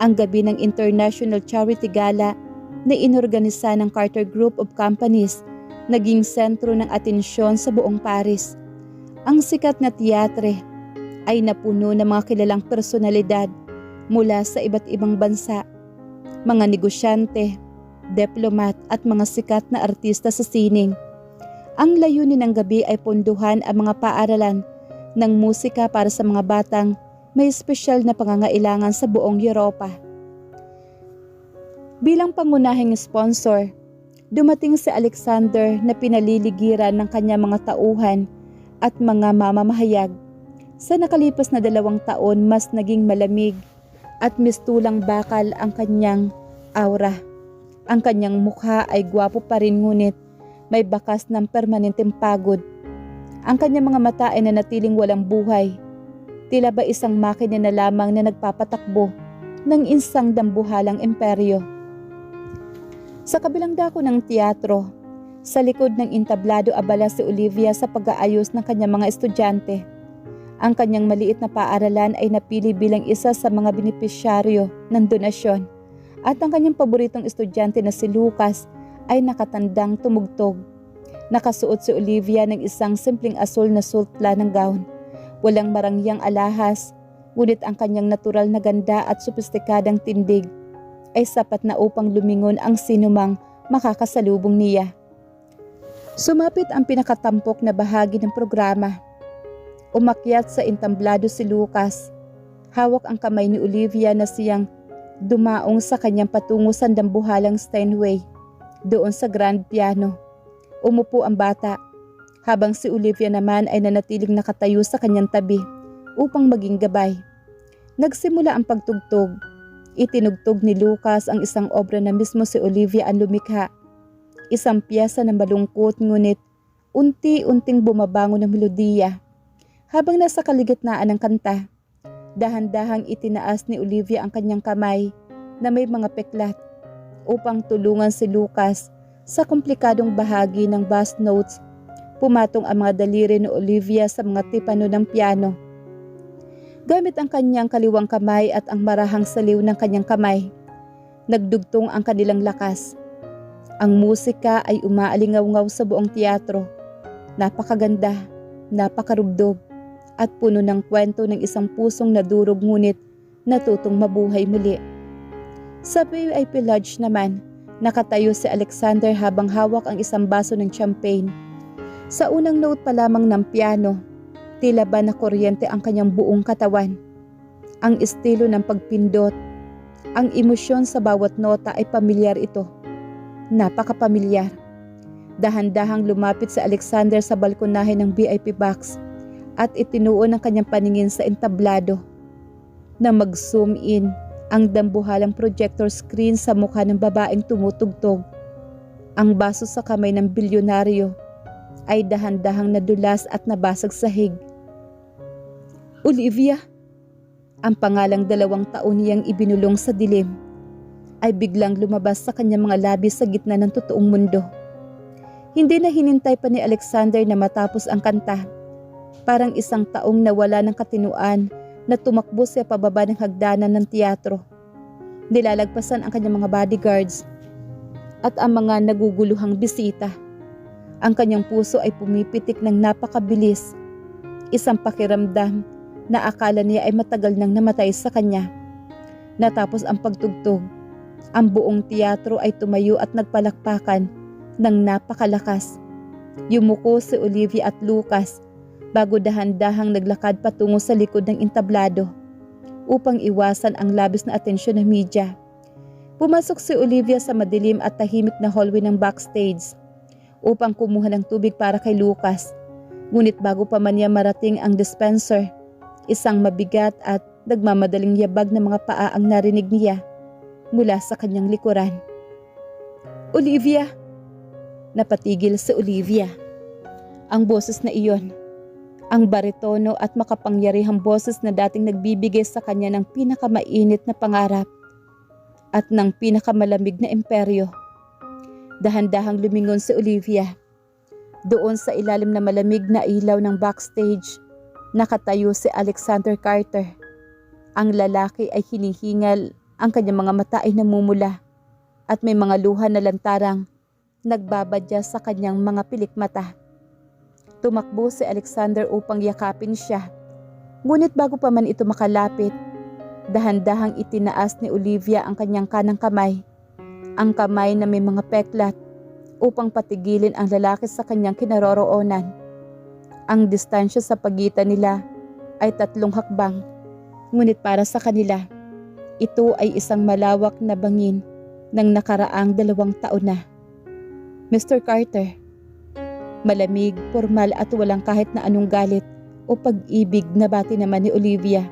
Ang gabi ng International Charity Gala na inorganisa ng Carter Group of Companies naging sentro ng atensyon sa buong Paris. Ang sikat na teatre ay napuno ng mga kilalang personalidad mula sa iba't ibang bansa, mga negosyante, diplomat at mga sikat na artista sa sining. Ang layunin ng gabi ay ponduhan ang mga paaralan ng musika para sa mga batang may espesyal na pangangailangan sa buong Europa. Bilang pangunahing sponsor, dumating si Alexander na pinaliligiran ng kanyang mga tauhan at mga mamamahayag. Sa nakalipas na 2 taon, mas naging malamig at mistulang bakal ang kanyang aura. Ang kanyang mukha ay gwapo pa rin ngunit may bakas ng permanenteng pagod. Ang kanyang mga mata ay nanatiling walang buhay. Tila ba isang makina na lamang na nagpapatakbo ng isang dambuhalang imperyo. Sa kabilang dako ng teatro, sa likod ng entablado abala si Olivia sa pag-aayos ng kanyang mga estudyante. Ang kanyang maliit na paaralan ay napili bilang isa sa mga benepisyaryo ng donasyon at ang kanyang paboritong estudyante na si Lucas ay nakatandang tumugtog. Nakasuot si Olivia ng isang simpleng asul na sultla ng gown. Walang marangyang alahas, ngunit ang kanyang natural na ganda at sopistikadang tindig ay sapat na upang lumingon ang sinumang makakasalubong niya. Sumapit ang pinakatampok na bahagi ng programa. Umakyat sa entamblado si Lucas. Hawak ang kamay ni Olivia na siyang dumaong sa kanyang patungo sa dambuhalang Steinway, doon sa grand piano. Umupo ang bata, habang si Olivia naman ay nanatiling nakatayo sa kanyang tabi upang maging gabay. Nagsimula ang pagtugtog. Itinugtog ni Lucas ang isang obra na mismo si Olivia ang lumikha. Isang piyesa na malungkot ngunit unti-unting bumabango ng melodiya. Habang nasa kaligitnaan ng kanta, dahan-dahang itinaas ni Olivia ang kanyang kamay na may mga peklat upang tulungan si Lucas sa komplikadong bahagi ng bass notes. Pumatong ang mga daliri ni Olivia sa mga tipano ng piano. Gamit ang kanyang kaliwang kamay at ang marahang saliw ng kanyang kamay, nagdugtong ang kanilang lakas. Ang musika ay umaalingaw-ngaw sa buong teatro. Napakaganda, napakarubdob, at puno ng kwento ng isang pusong nadurog ngunit natutong mabuhay muli. Sa VIP Lodge naman, nakatayo si Alexander habang hawak ang isang baso ng champagne. Sa unang note pa lamang ng piano, tila ba na kuryente ang kanyang buong katawan. Ang estilo ng pagpindot, ang emosyon sa bawat nota ay pamilyar ito. Napakapamilyar. Dahan-dahang lumapit si Alexander sa balkonahe ng VIP box at itinuon ang kanyang paningin sa entablado. Na mag-zoom in ang dambuhalang projector screen sa mukha ng babaeng tumutugtog. Ang baso sa kamay ng bilyonaryo ay dahan-dahang nadulas at nabasag sa hig. Olivia, ang pangalang 2 taon niyang ibinulong sa dilim, ay biglang lumabas sa kanyang mga labi sa gitna ng totoong mundo. Hindi na hinintay pa ni Alexander na matapos ang kanta. Parang isang taong nawala ng katinuan na tumakbo siya pababa ng hagdanan ng teatro. Nilalagpasan ang kanyang mga bodyguards at ang mga naguguluhang bisita. Ang kanyang puso ay pumipitik ng napakabilis. Isang pakiramdam na akala niya ay matagal nang namatay sa kanya. Natapos ang pagtugtog, ang buong teatro ay tumayo at nagpalakpakan ng napakalakas. Yumuko si Olivia at Lucas bago dahan-dahang naglakad patungo sa likod ng entablado upang iwasan ang labis na atensyon ng media. Pumasok si Olivia sa madilim at tahimik na hallway ng backstage upang kumuha ng tubig para kay Lucas. Ngunit bago pa man niya marating ang dispenser, isang mabigat at nagmamadaling yabag na mga paa ang narinig niya mula sa kanyang likuran. Olivia! Napatigil si Olivia. Ang boses na iyon, ang baritono at makapangyarihang boses na dating nagbibigay sa kanya ng pinakamainit na pangarap at ng pinakamalamig na imperyo. Dahan-dahang lumingon si Olivia. Doon sa ilalim na malamig na ilaw ng backstage, nakatayo si Alexander Carter. Ang lalaki ay hinihingal, ang kanyang mga mata ay namumula at may mga luha na lantarang nagbabadya sa kanyang mga pilikmata. Tumakbo si Alexander upang yakapin siya. Ngunit bago pa man ito makalapit, dahan-dahang itinaas ni Olivia ang kanyang kanang kamay, ang kamay na may mga peklat, upang patigilin ang lalaki sa kanyang kinaroroonan. Ang distansya sa pagitan nila ay 3 hakbang, ngunit para sa kanila, ito ay isang malawak na bangin ng nakaraang 2 taon na. Mr. Carter. Malamig, formal at walang kahit na anong galit o pag-ibig na bati naman ni Olivia.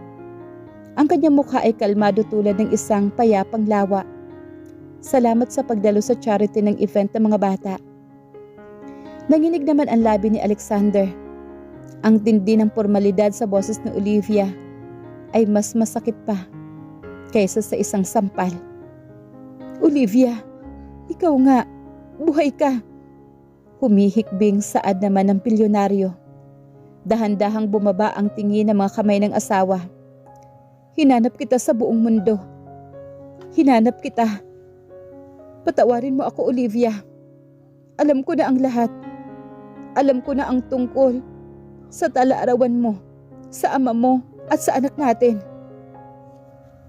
Ang kanyang mukha ay kalmado tulad ng isang payapang lawa. Salamat sa pagdalo sa charity ng event ng mga bata. Nanginig naman ang labi ni Alexander. Ang tindi ng formalidad sa boses ni Olivia ay mas masakit pa kaysa sa isang sampal. Olivia, ikaw nga, buhay ka. Humihikbing saad naman ng bilyonaryo. Dahan-dahang bumaba ang tingin ng mga kamay ng asawa. Hinanap kita sa buong mundo. Hinanap kita. Patawarin mo ako, Olivia. Alam ko na ang lahat. Alam ko na ang tungkol sa tala-arawan mo, sa ama mo at sa anak natin.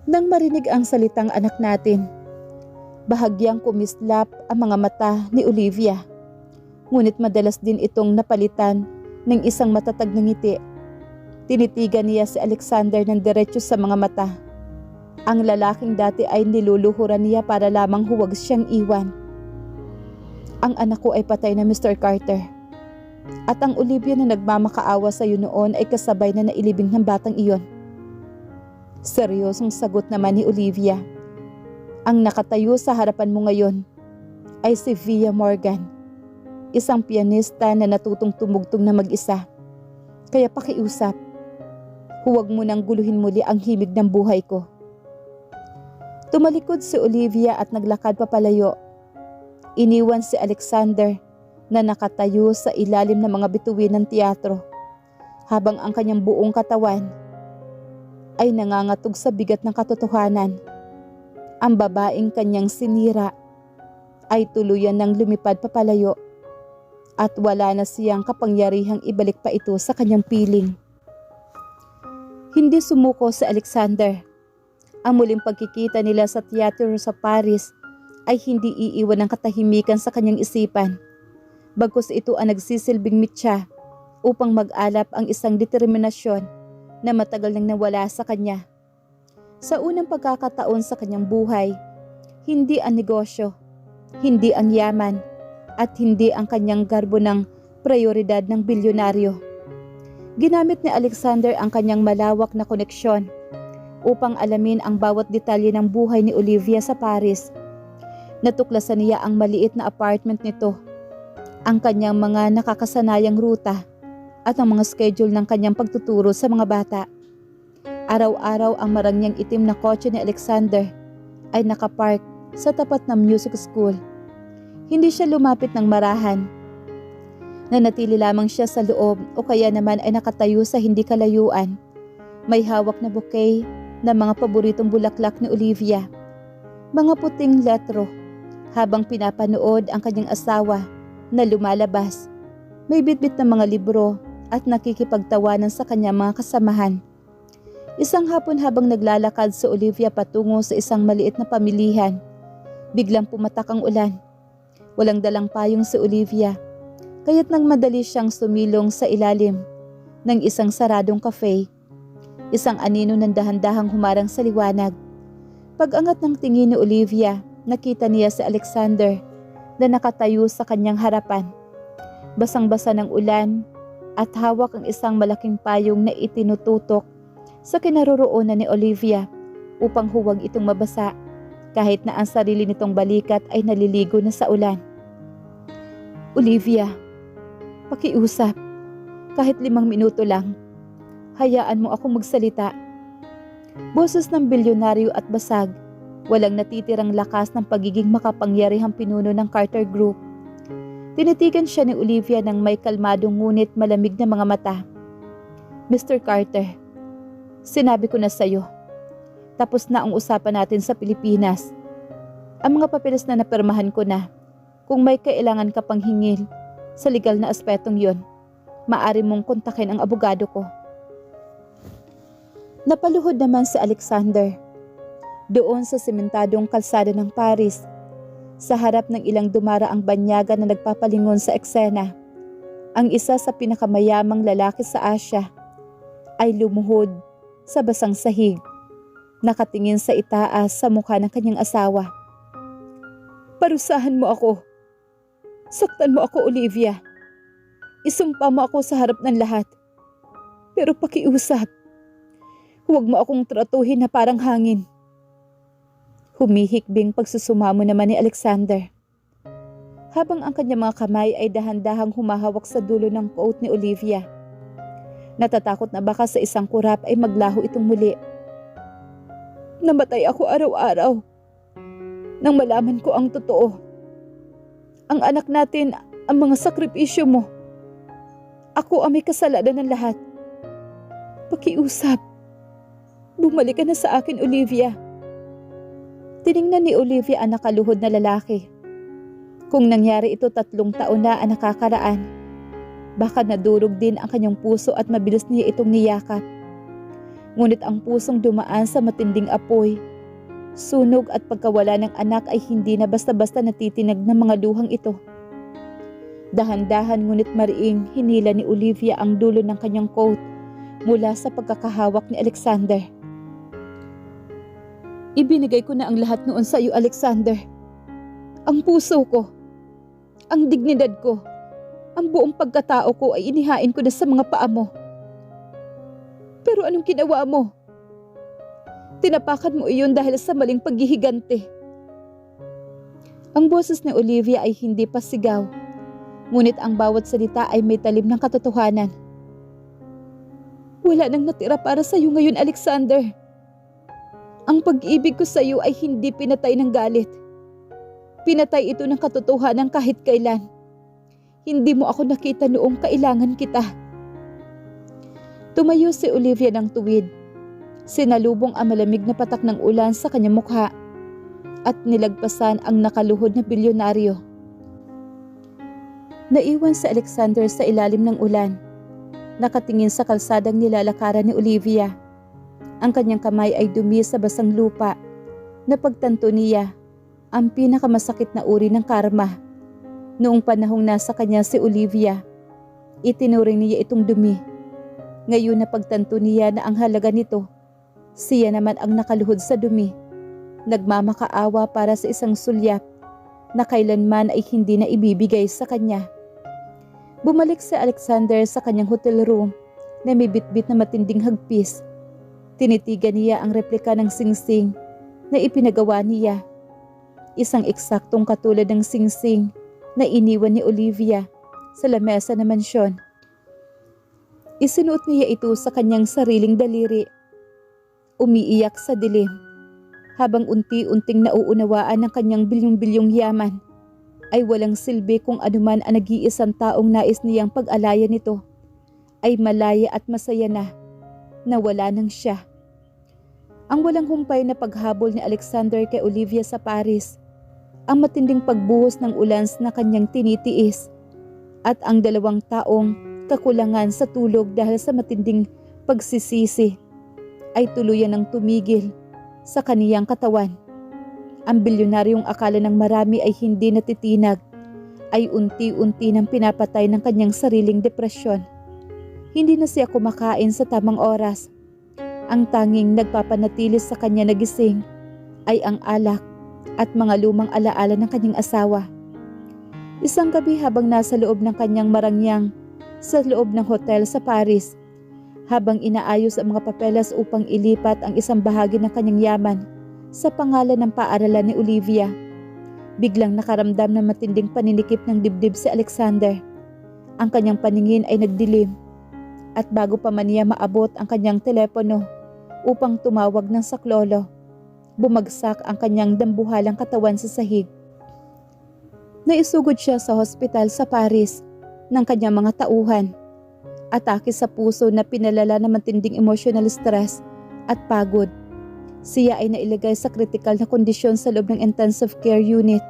Nang marinig ang salitang anak natin, bahagyang kumislap ang mga mata ni Olivia. Ngunit madalas din itong napalitan ng isang matatag na ngiti. Tinitigan niya si Alexander ng diretso sa mga mata. Ang lalaking dati ay niluluhuran niya para lamang huwag siyang iwan. Ang anak ko ay patay na, Mr. Carter. At ang Olivia na nagmamakaawa sa iyo noon ay kasabay na nailibing ng batang iyon. Seryosong sagot naman ni Olivia. Ang nakatayo sa harapan mo ngayon ay si Via Morgan, isang pianista na natutong tumugtog na mag-isa. Kaya pakiusap, huwag mo nang guluhin muli ang himig ng buhay ko. Tumalikod si Olivia at naglakad papalayo. Iniwan si Alexander na nakatayo sa ilalim ng mga bituin ng teatro, habang ang kanyang buong katawan ay nangangatog sa bigat ng katotohanan. Ang babaeng kanyang sinira ay tuluyan ng lumipad papalayo at wala na siyang kapangyarihang ibalik pa ito sa kanyang piling. Hindi sumuko si Alexander. Ang muling pagkikita nila sa teatro sa Paris ay hindi iiwan ng katahimikan sa kanyang isipan. Bagkus ito ang nagsisilbing mitya upang mag-alap ang isang determinasyon na matagal nang nawala sa kanya. Sa unang pagkakataon sa kanyang buhay, hindi ang negosyo, hindi ang yaman, at hindi ang kanyang garbo ng prioridad ng bilyonaryo. Ginamit ni Alexander ang kanyang malawak na koneksyon upang alamin ang bawat detalye ng buhay ni Olivia sa Paris. Natuklasan niya ang maliit na apartment nito, ang kanyang mga nakakasanayang ruta at ang mga schedule ng kanyang pagtuturo sa mga bata. Araw-araw ang marangyang itim na kotse ni Alexander ay nakapark sa tapat ng music school. Hindi siya lumapit ng marahan. Nanatili lamang siya sa loob o kaya naman ay nakatayo sa hindi kalayuan. May hawak na bouquet na mga paboritong bulaklak ni Olivia. Mga puting letro habang pinapanood ang kanyang asawa na lumalabas. May bitbit na mga libro at nakikipagtawanan sa kanyang mga kasamahan. Isang hapon habang naglalakad si Olivia patungo sa isang maliit na pamilihan, biglang pumatak ang ulan. Walang dalang payong si Olivia, kaya't nang madali siyang sumilong sa ilalim ng isang saradong cafe. Isang anino ng dahan-dahang humarang sa liwanag. Pag-angat ng tingin ni Olivia, nakita niya si Alexander na nakatayo sa kanyang harapan. Basang-basa ng ulan at hawak ang isang malaking payong na itinututok sa kinaroroonan ni Olivia upang huwag itong mabasa kahit na ang sarili nitong balikat ay naliligo na sa ulan. Olivia, pakiusap. Kahit 5 minuto lang. Hayaan mo ako magsalita. Boses ng bilyonaryo at basag. Walang natitirang lakas ng pagiging makapangyarihang pinuno ng Carter Group. Tinitigan siya ni Olivia ng may kalmadong ngunit malamig na mga mata. Mr. Carter, sinabi ko na sa'yo. Tapos na ang usapan natin sa Pilipinas. Ang mga papeles na napirmahan ko na. Kung may kailangan ka pang hingil sa legal na aspetong yon, maaari mong kontakin ang abogado ko. Napaluhod naman si Alexander. Doon sa sementadong kalsada ng Paris, sa harap ng ilang dumaraang banyaga na nagpapalingon sa eksena, ang isa sa pinakamayamang lalaki sa Asya ay lumuhod sa basang sahig, nakatingin sa itaas sa mukha ng kanyang asawa. Parusahan mo ako. Saktan mo ako, Olivia. Isumpa mo ako sa harap ng lahat. Pero pakiusap, huwag mo akong tratuhin na parang hangin. Humihikbing pagsusumamo naman ni Alexander. Habang ang kanyang mga kamay ay dahan-dahang humahawak sa dulo ng coat ni Olivia. Natatakot na baka sa isang kurap ay maglaho itong muli. Namatay ako araw-araw nang malaman ko ang totoo. Ang anak natin, ang mga sakripisyo mo. Ako ang may kasalanan ng lahat. Pakiusap. Bumalik ka na sa akin, Olivia. Tiningnan ni Olivia ang nakaluhod na lalaki. Kung nangyari ito 3 taon na ang nakakaraan, baka nadurog din ang kanyang puso at mabilis niya itong niyakap. Ngunit ang pusong dumaan sa matinding apoy, sunog at pagkawala ng anak ay hindi na basta-basta natitinag ng mga luhang ito. Dahan-dahan ngunit mariing hinila ni Olivia ang dulo ng kanyang coat mula sa pagkakahawak ni Alexander. Ibinigay ko na ang lahat noon sa iyo, Alexander. Ang puso ko, ang dignidad ko, ang buong pagkatao ko ay inihain ko na sa mga paa mo. Pero anong ginawa mo? Tinapakan mo iyon dahil sa maling paghihigante. Ang boses ni Olivia ay hindi pa sigaw, ngunit ang bawat salita ay may talim ng katotohanan. Wala nang natira para sa iyo ngayon, Alexander. Ang pag-ibig ko sa iyo ay hindi pinatay ng galit. Pinatay ito ng katotohanan kahit kailan. Hindi mo ako nakita noong kailangan kita. Tumayo si Olivia ng tuwid. Sinalubong ang malamig na patak ng ulan sa kanyang mukha at nilagpasan ang nakaluhod na bilyonaryo. Naiwan si Alexander sa ilalim ng ulan, nakatingin sa kalsadang nilalakaran ni Olivia. Ang kanyang kamay ay dumi sa basang lupa. Napagtanto niya ang pinakamasakit na uri ng karma. Noong panahong nasa kanya si Olivia, itinuring niya itong dumi. Ngayon napagtanto niya na ang halaga nito, siya naman ang nakaluhod sa dumi, nagmamakaawa para sa isang sulyap na kailanman ay hindi na ibibigay sa kanya. Bumalik si Alexander sa kanyang hotel room na may bitbit na matinding hagpis. Tinitigan niya ang replika ng singsing na ipinagawa niya. Isang eksaktong katulad ng singsing na iniwan ni Olivia sa lamesa ng mansyon. Isinuot niya ito sa kanyang sariling daliri. Umiiyak sa dilim, habang unti-unting nauunawaan ng kanyang bilyong-bilyong yaman, ay walang silbi kung anuman ang nag-iisang taong nais niyang pag-alaya nito, ay malaya at masaya na wala nang siya. Ang walang humpay na paghabol ni Alexander kay Olivia sa Paris, ang matinding pagbuhos ng ulan na kanyang tinitiis, at ang 2 taong kakulangan sa tulog dahil sa matinding pagsisisi, ay tuluyan ng tumigil sa kaniyang katawan. Ang bilyonaryong akala ng marami ay hindi natitinag, ay unti-unti nang pinapatay ng kanyang sariling depresyon. Hindi na siya kumakain sa tamang oras. Ang tanging nagpapanatili sa kanya na gising ay ang alak at mga lumang alaala ng kanyang asawa. Isang gabi habang nasa loob ng kanyang marangyang sa loob ng hotel sa Paris, habang inaayos ang mga papeles upang ilipat ang isang bahagi ng kanyang yaman sa pangalan ng paaralan ni Olivia. Biglang nakaramdam ng matinding paninikip ng dibdib si Alexander. Ang kanyang paningin ay nagdilim at bago pa man niya maabot ang kanyang telepono upang tumawag ng saklolo, bumagsak ang kanyang dambuhalang katawan sa sahig. Naisugod siya sa hospital sa Paris ng kanyang mga tauhan. Atake sa puso na pinalala ng matinding emotional stress at pagod. Siya ay nailagay sa kritikal na kondisyon sa loob ng intensive care unit.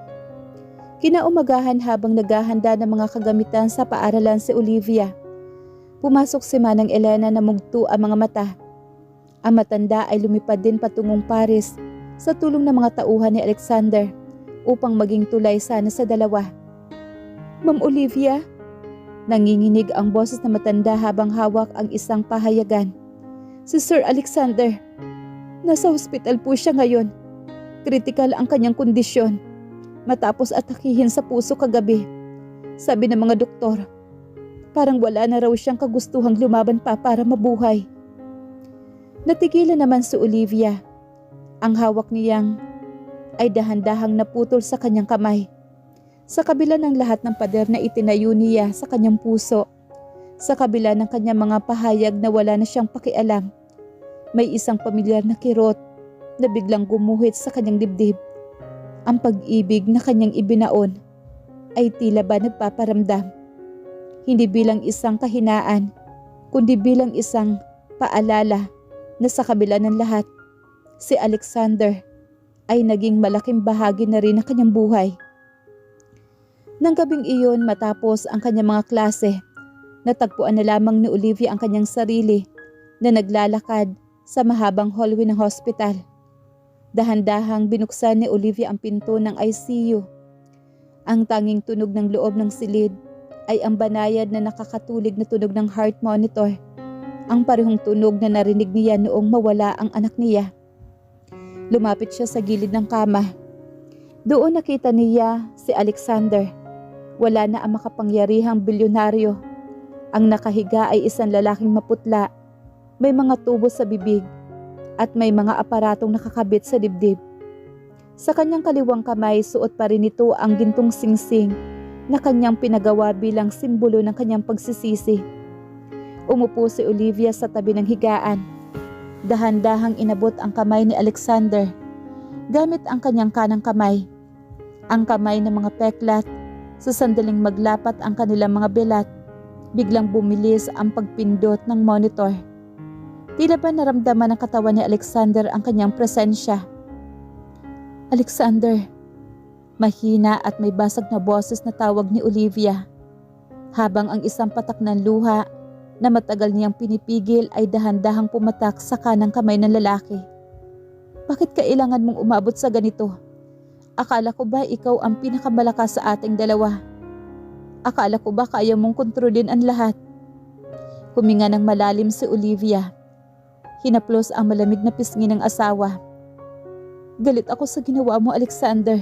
Kinaumagahan habang naghahanda ng mga kagamitan sa paaralan si Olivia. Pumasok si Manang Elena na mugto ang mga mata. Ang matanda ay lumipad din patungong Paris sa tulong ng mga tauhan ni Alexander upang maging tulay sana sa dalawa. Ma'am Olivia, nanginginig ang boses na matanda habang hawak ang isang pahayagan. Si Sir Alexander, nasa hospital po siya ngayon. Kritikal ang kanyang kondisyon matapos atakihin sa puso kagabi. Sabi ng mga doktor, parang wala na raw siyang kagustuhang lumaban pa para mabuhay. Natigilan naman si Olivia. Ang hawak niyang ay dahan-dahang naputol sa kanyang kamay. Sa kabila ng lahat ng pader na itinayo niya sa kanyang puso, sa kabila ng kanyang mga pahayag na wala na siyang pakialam, may isang pamilyar na kirot na biglang gumuhit sa kanyang dibdib. Ang pag-ibig na kanyang ibinaon ay tila ba nagpaparamdam. Hindi bilang isang kahinaan, kundi bilang isang paalala na sa kabila ng lahat, si Alexander ay naging malaking bahagi na rin ng kanyang buhay. Nang gabing iyon matapos ang kanyang mga klase, natagpuan na lamang ni Olivia ang kanyang sarili na naglalakad sa mahabang hallway ng hospital. Dahan-dahang binuksan ni Olivia ang pinto ng ICU. Ang tanging tunog ng loob ng silid ay ang banayad na nakakatulig na tunog ng heart monitor. Ang parehong tunog na narinig niya noong mawala ang anak niya. Lumapit siya sa gilid ng kama. Doon nakita niya si Alexander. Wala na ang makapangyarihang bilyonaryo. Ang nakahiga ay isang lalaking maputla, may mga tubo sa bibig at may mga aparatong nakakabit sa dibdib. Sa kanyang kaliwang kamay, suot pa rin ito ang gintong singsing na kanyang pinagawa bilang simbolo ng kanyang pagsisisi. Umupo si Olivia sa tabi ng higaan. Dahan-dahang inabot ang kamay ni Alexander gamit ang kanyang kanang kamay. Ang kamay ng mga peklat, sa sandaling maglapat ang kanilang mga belat, biglang bumilis ang pagpindot ng monitor. Tila ba naramdaman ng katawan ni Alexander ang kanyang presensya? Alexander, mahina at may basag na boses na tawag ni Olivia, habang ang isang patak ng luha na matagal niyang pinipigil ay dahan-dahang pumatak sa kanang kamay ng lalaki. Bakit kailangan mong umabot sa ganito? Akala ko ba ikaw ang pinakamalakas sa ating dalawa? Akala ko ba kaya mong kontrolin ang lahat? Huminga ng malalim si Olivia. Hinaplos ang malamig na pisngi ng asawa. Galit ako sa ginawa mo, Alexander.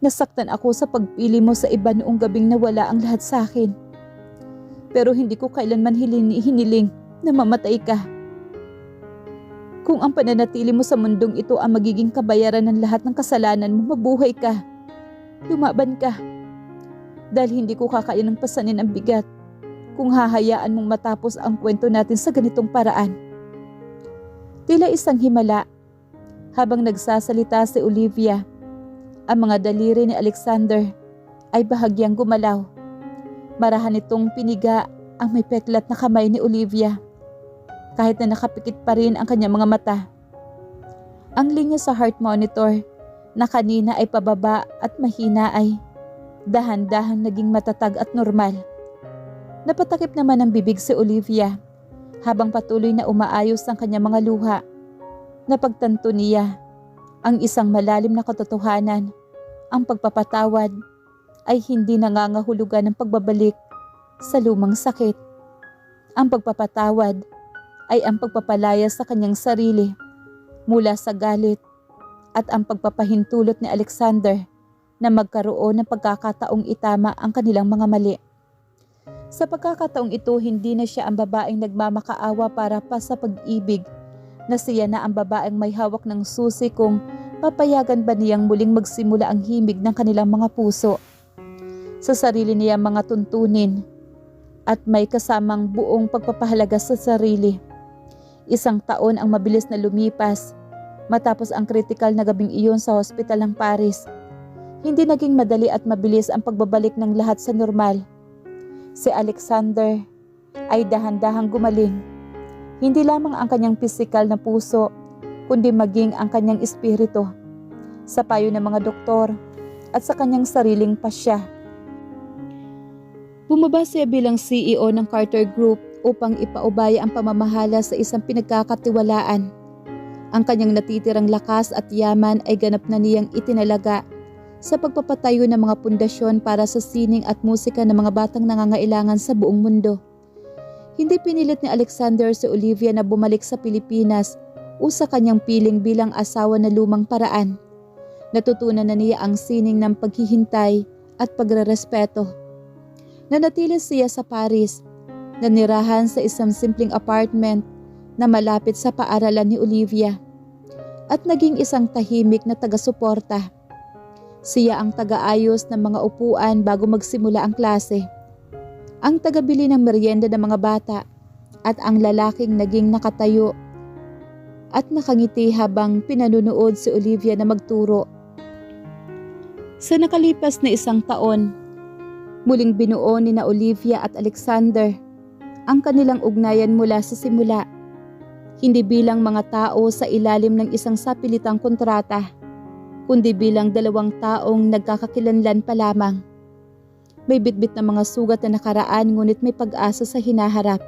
Nasaktan ako sa pagpili mo sa iba noong gabing nawala ang lahat sa akin. Pero hindi ko kailanman hiniling na mamatay ka. Kung ang pananatili mo sa mundong ito ang magiging kabayaran ng lahat ng kasalanan mo, mabuhay ka. Lumaban ka. Dahil hindi ko kakayanang pasanin ang bigat kung hahayaan mong matapos ang kwento natin sa ganitong paraan. Tila isang himala. Habang nagsasalita si Olivia, ang mga daliri ni Alexander ay bahagyang gumalaw. Marahan itong piniga ang may peklat na kamay ni Olivia, kahit na nakapikit pa rin ang kanyang mga mata. Ang linya sa heart monitor na kanina ay pababa at mahina ay dahan-dahang naging matatag at normal. Napatakip naman ang bibig si Olivia habang patuloy na umaayos ang kanyang mga luha. Napagtanto niya ang isang malalim na katotohanan. Ang pagpapatawad ay hindi nangangahulugan ng pagbabalik sa lumang sakit. Ang pagpapatawad ay ang pagpapalaya sa kanyang sarili mula sa galit at ang pagpapahintulot ni Alexander na magkaroon ng pagkakataong itama ang kanilang mga mali. Sa pagkakataong ito, hindi na siya ang babaeng nagmamakaawa para pa sa pag-ibig na siya na ang babaeng may hawak ng susi kung papayagan ba niyang muling magsimula ang himig ng kanilang mga puso. Sa sarili niya mga tuntunin at may kasamang buong pagpapahalaga sa sarili. 1 taon ang mabilis na lumipas matapos ang kritikal na gabing iyon sa hospital ng Paris. Hindi naging madali at mabilis ang pagbabalik ng lahat sa normal. Si Alexander ay dahan-dahang gumaling. Hindi lamang ang kanyang pisikal na puso, kundi maging ang kanyang espiritu. Sa payo ng mga doktor at sa kanyang sariling pasya. Bumaba siya bilang CEO ng Carter Group upang ipaubaya ang pamamahala sa isang pinagkakatiwalaan. Ang kanyang natitirang lakas at yaman ay ganap na niyang itinalaga sa pagpapatayo ng mga pundasyon para sa sining at musika ng mga batang nangangailangan sa buong mundo. Hindi pinilit ni Alexander si Olivia na bumalik sa Pilipinas o sa kanyang piling bilang asawa na lumang paraan. Natutunan na niya ang sining ng paghihintay at pagrerespeto. Nanatili siya sa Paris, nanirahan sa isang simpleng apartment na malapit sa paaralan ni Olivia at naging isang tahimik na taga-suporta. Siya ang taga-ayos ng mga upuan bago magsimula ang klase, ang taga-bili ng merienda ng mga bata at ang lalaking naging nakatayo at nakangiti habang pinanunood si Olivia na magturo. Sa nakalipas na 1 taon, muling binuo ni na Olivia at Alexander ang kanilang ugnayan mula sa simula, hindi bilang mga tao sa ilalim ng isang sapilitang kontrata, kundi bilang 2 taong nagkakakilanlan pa lamang. May bitbit na mga sugat na nakaraan ngunit may pag-asa sa hinaharap.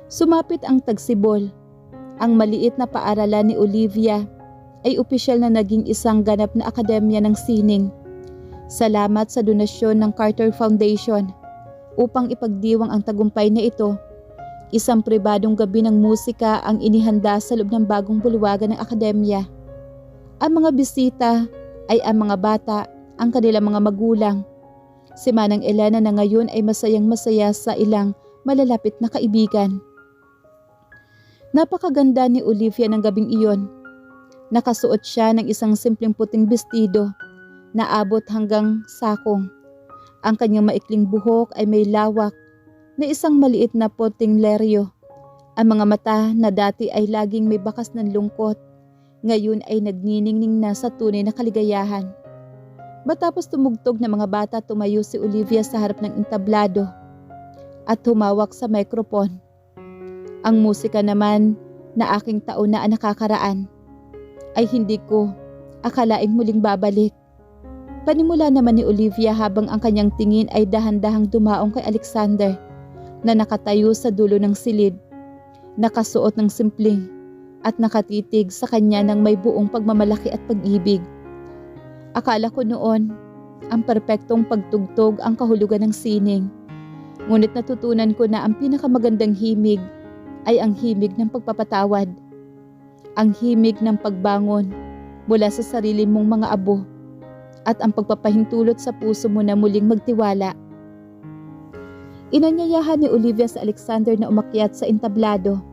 Sumapit ang tagsibol. Ang maliit na paaralan ni Olivia ay opisyal na naging isang ganap na akademya ng sining. Salamat sa donasyon ng Carter Foundation upang ipagdiwang ang tagumpay na ito. Isang pribadong gabi ng musika ang inihanda sa loob ng bagong bulwagan ng akademya. Ang mga bisita ay ang mga bata, ang kanilang mga magulang. Si Manang Elena na ngayon ay masayang-masaya sa ilang malalapit na kaibigan. Napakaganda ni Olivia ng gabing iyon. Nakasuot siya ng isang simpleng puting bestido na abot hanggang sakong. Ang kanyang maikling buhok ay may lawak na isang maliit na puting leryo. Ang mga mata na dati ay laging may bakas ng lungkot, ngayon ay nagniningning na sa tunay na kaligayahan. Matapos tumugtog ng mga bata, tumayo si Olivia sa harap ng entablado at humawak sa microphone. Ang musika naman na aking taon na nakakaraan ay hindi ko akalaing muling babalik. Panimula naman ni Olivia habang ang kanyang tingin ay dahan-dahang dumaong kay Alexander na nakatayo sa dulo ng silid, nakasuot ng simpleng at nakatitig sa kanya ng may buong pagmamalaki at pag-ibig. Akala ko noon, ang perpektong pagtugtog ang kahulugan ng sining. Ngunit natutunan ko na ang pinakamagandang himig ay ang himig ng pagpapatawad. Ang himig ng pagbangon mula sa sarili mong mga abo at ang pagpapahintulot sa puso mo na muling magtiwala. Inanyayahan ni Olivia sa Alexander na umakyat sa entablado.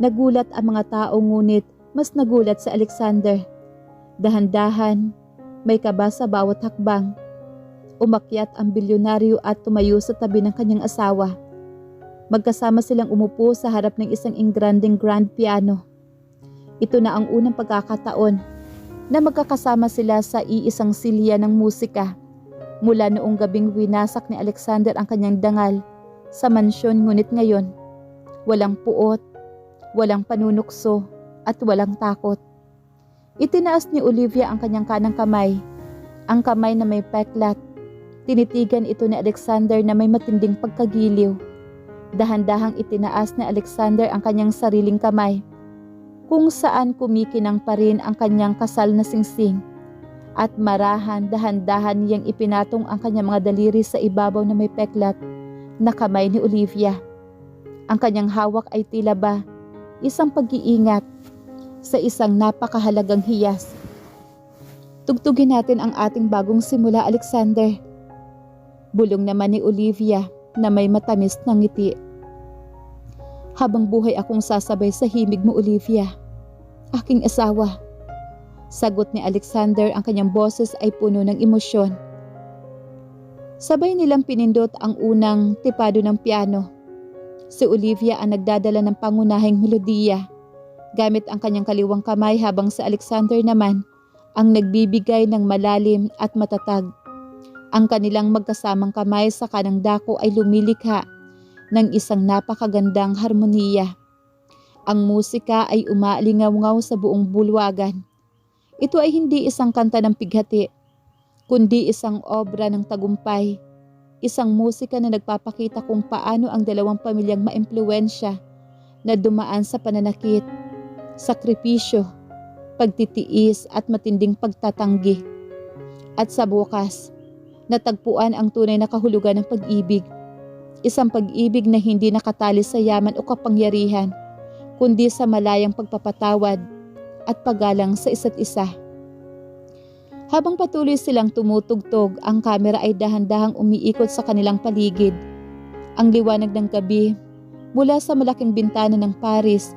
Nagulat ang mga tao ngunit mas nagulat si Alexander. Dahan-dahan, may kaba sa bawat hakbang. Umakyat ang bilyonaryo at tumayo sa tabi ng kanyang asawa. Magkasama silang umupo sa harap ng isang ingranding grand piano. Ito na ang unang pagkakataon na magkakasama sila sa iisang silya ng musika. Mula noong gabing winasak ni Alexander ang kanyang dangal sa mansyon, ngunit ngayon, walang puot, walang panunukso at walang takot. Itinaas ni Olivia ang kanyang kanang kamay, ang kamay na may peklat. Tinitigan ito ni Alexander na may matinding pagkagiliw. Dahan-dahang itinaas ni Alexander ang kanyang sariling kamay, kung saan kumikinang pa rin ang kanyang kasal na singsing. At marahan, dahan-dahan niyang ipinatong ang kanyang mga daliri sa ibabaw na may peklat na kamay ni Olivia. Ang kanyang hawak ay tila ba isang pag-iingat sa isang napakahalagang hiyas. Tugtugin natin ang ating bagong simula, Alexander. Bulong naman ni Olivia na may matamis na ngiti. Habang buhay akong sasabay sa himig mo, Olivia. Aking asawa. Sagot ni Alexander, ang kanyang boses ay puno ng emosyon. Sabay nilang pinindot ang unang tipado ng piano. Si Olivia ang nagdadala ng pangunahing melodiya gamit ang kanyang kaliwang kamay, habang si Alexander naman ang nagbibigay ng malalim at matatag. Ang kanilang magkasamang kamay sa kanang dako ay lumilikha ng isang napakagandang harmoniya. Ang musika ay umaalingaw-ngaw sa buong bulwagan. Ito ay hindi isang kanta ng pighati, kundi isang obra ng tagumpay. Isang musika na nagpapakita kung paano ang dalawang pamilyang maimpluwensya na dumaan sa pananakit, sakripisyo, pagtitiis at matinding pagtatanggi. At sa bukas, natagpuan ang tunay na kahulugan ng pag-ibig. Isang pag-ibig na hindi nakatali sa yaman o kapangyarihan, kundi sa malayang pagpapatawad at paggalang sa isa't isa. Habang patuloy silang tumutugtog, ang kamera ay dahan-dahang umiikot sa kanilang paligid. Ang liwanag ng gabi mula sa malaking bintana ng Paris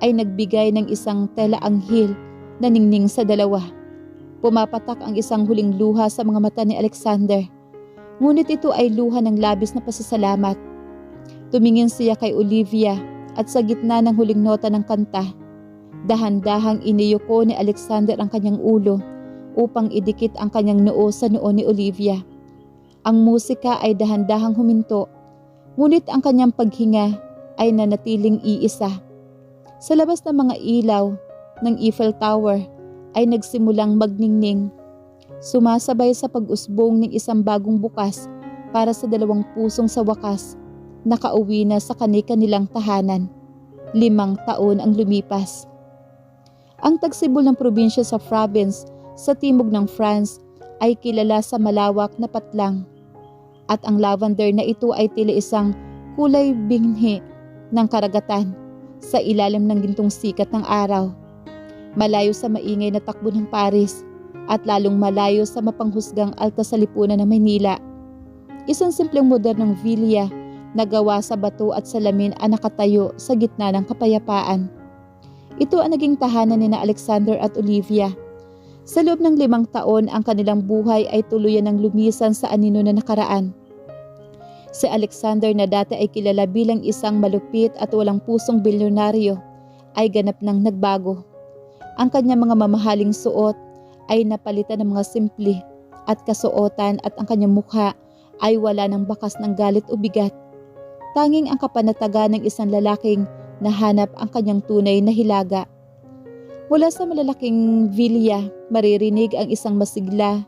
ay nagbigay ng isang tela-anghel na ningning sa dalawa. Pumapatak ang isang huling luha sa mga mata ni Alexander. Ngunit ito ay luha ng labis na pasasalamat. Tumingin siya kay Olivia at sa gitna ng huling nota ng kanta, dahan-dahang iniyuko ni Alexander ang kanyang ulo upang idikit ang kanyang noo sa noo ni Olivia. Ang musika ay dahan-dahang huminto, ngunit ang kanyang paghinga ay nanatiling iisa. Sa labas ng mga ilaw ng Eiffel Tower ay nagsimulang magningning, sumasabay sa pag-usbong ng isang bagong bukas para sa dalawang pusong sa wakas nakauwi na sa kani-kanilang tahanan. 5 taon ang lumipas. Ang tagsibol ng probinsya sa Provence sa timog ng France ay kilala sa malawak na patlang, at ang lavender na ito ay tila isang kulay binhi ng karagatan sa ilalim ng gintong sikat ng araw. Malayo sa maingay na takbo ng Paris at lalong malayo sa mapanghusgang alta sa lipunan ng Maynila. Isang simpleng modernong villa na gawa sa bato at salamin ang nakatayo sa gitna ng kapayapaan. Ito ang naging tahanan ni Alexander at Olivia. Sa loob ng 5 taon, ang kanilang buhay ay tuluyan ng lumisan sa anino na nakaraan. Si Alexander, na dati ay kilala bilang isang malupit at walang pusong bilyonaryo, ay ganap nang nagbago. Ang kanyang mga mamahaling suot ay napalitan ng mga simple at kasuotan, at ang kanyang mukha ay wala ng bakas ng galit o bigat. Tanging ang kapanatagan ng isang lalaking nahanap ang kanyang tunay na hilaga. Mula sa malalaking villa, maririnig ang isang masigla,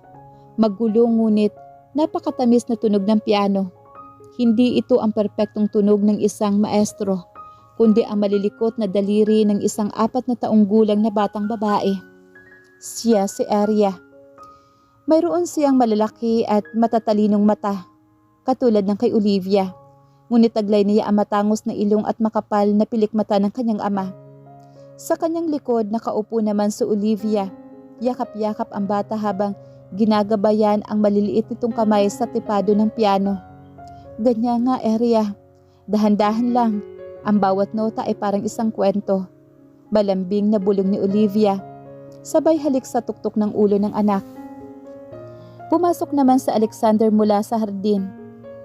magulo ngunit napakatamis na tunog ng piano. Hindi ito ang perpektong tunog ng isang maestro, kundi ang malilikot na daliri ng isang 4 taong gulang na batang babae. Siya si Aria. Mayroon siyang malalaki at matatalinong mata, katulad ng kay Olivia. Ngunit taglay niya ang matangos na ilong at makapal na pilikmata ng kanyang ama. Sa kanyang likod, nakaupo naman si Olivia. Yakap-yakap ang bata habang ginagabayan ang maliliit nitong kamay sa tipado ng piano. Ganyan nga, Aria. Dahan-dahan lang. Ang bawat nota ay parang isang kwento. Malambing na bulong ni Olivia. Sabay halik sa tuktok ng ulo ng anak. Pumasok naman si Alexander mula sa hardin.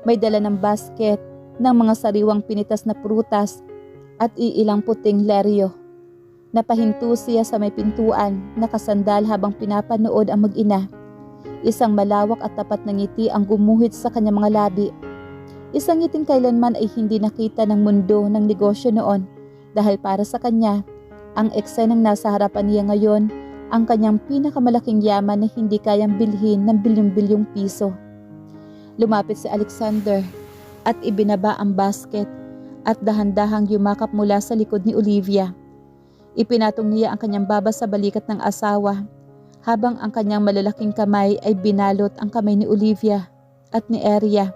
May dala ng basket ng mga sariwang pinitas na prutas at iilang puting leryo. Napahinto siya sa may pintuan, nakasandal habang pinapanood ang mag-ina. Isang malawak at tapat na ngiti ang gumuhit sa kanyang mga labi. Isang ngiting kailanman ay hindi nakita ng mundo ng negosyo noon, dahil para sa kanya, ang eksenang nasa harapan niya ngayon ang kanyang pinakamalaking yaman na hindi kayang bilhin ng bilyong-bilyong piso. Lumapit si Alexander at ibinaba ang basket at dahan-dahang yumakap mula sa likod ni Olivia. Ipinatong niya ang kanyang baba sa balikat ng asawa, habang ang kanyang malalaking kamay ay binalot ang kamay ni Olivia at ni Aria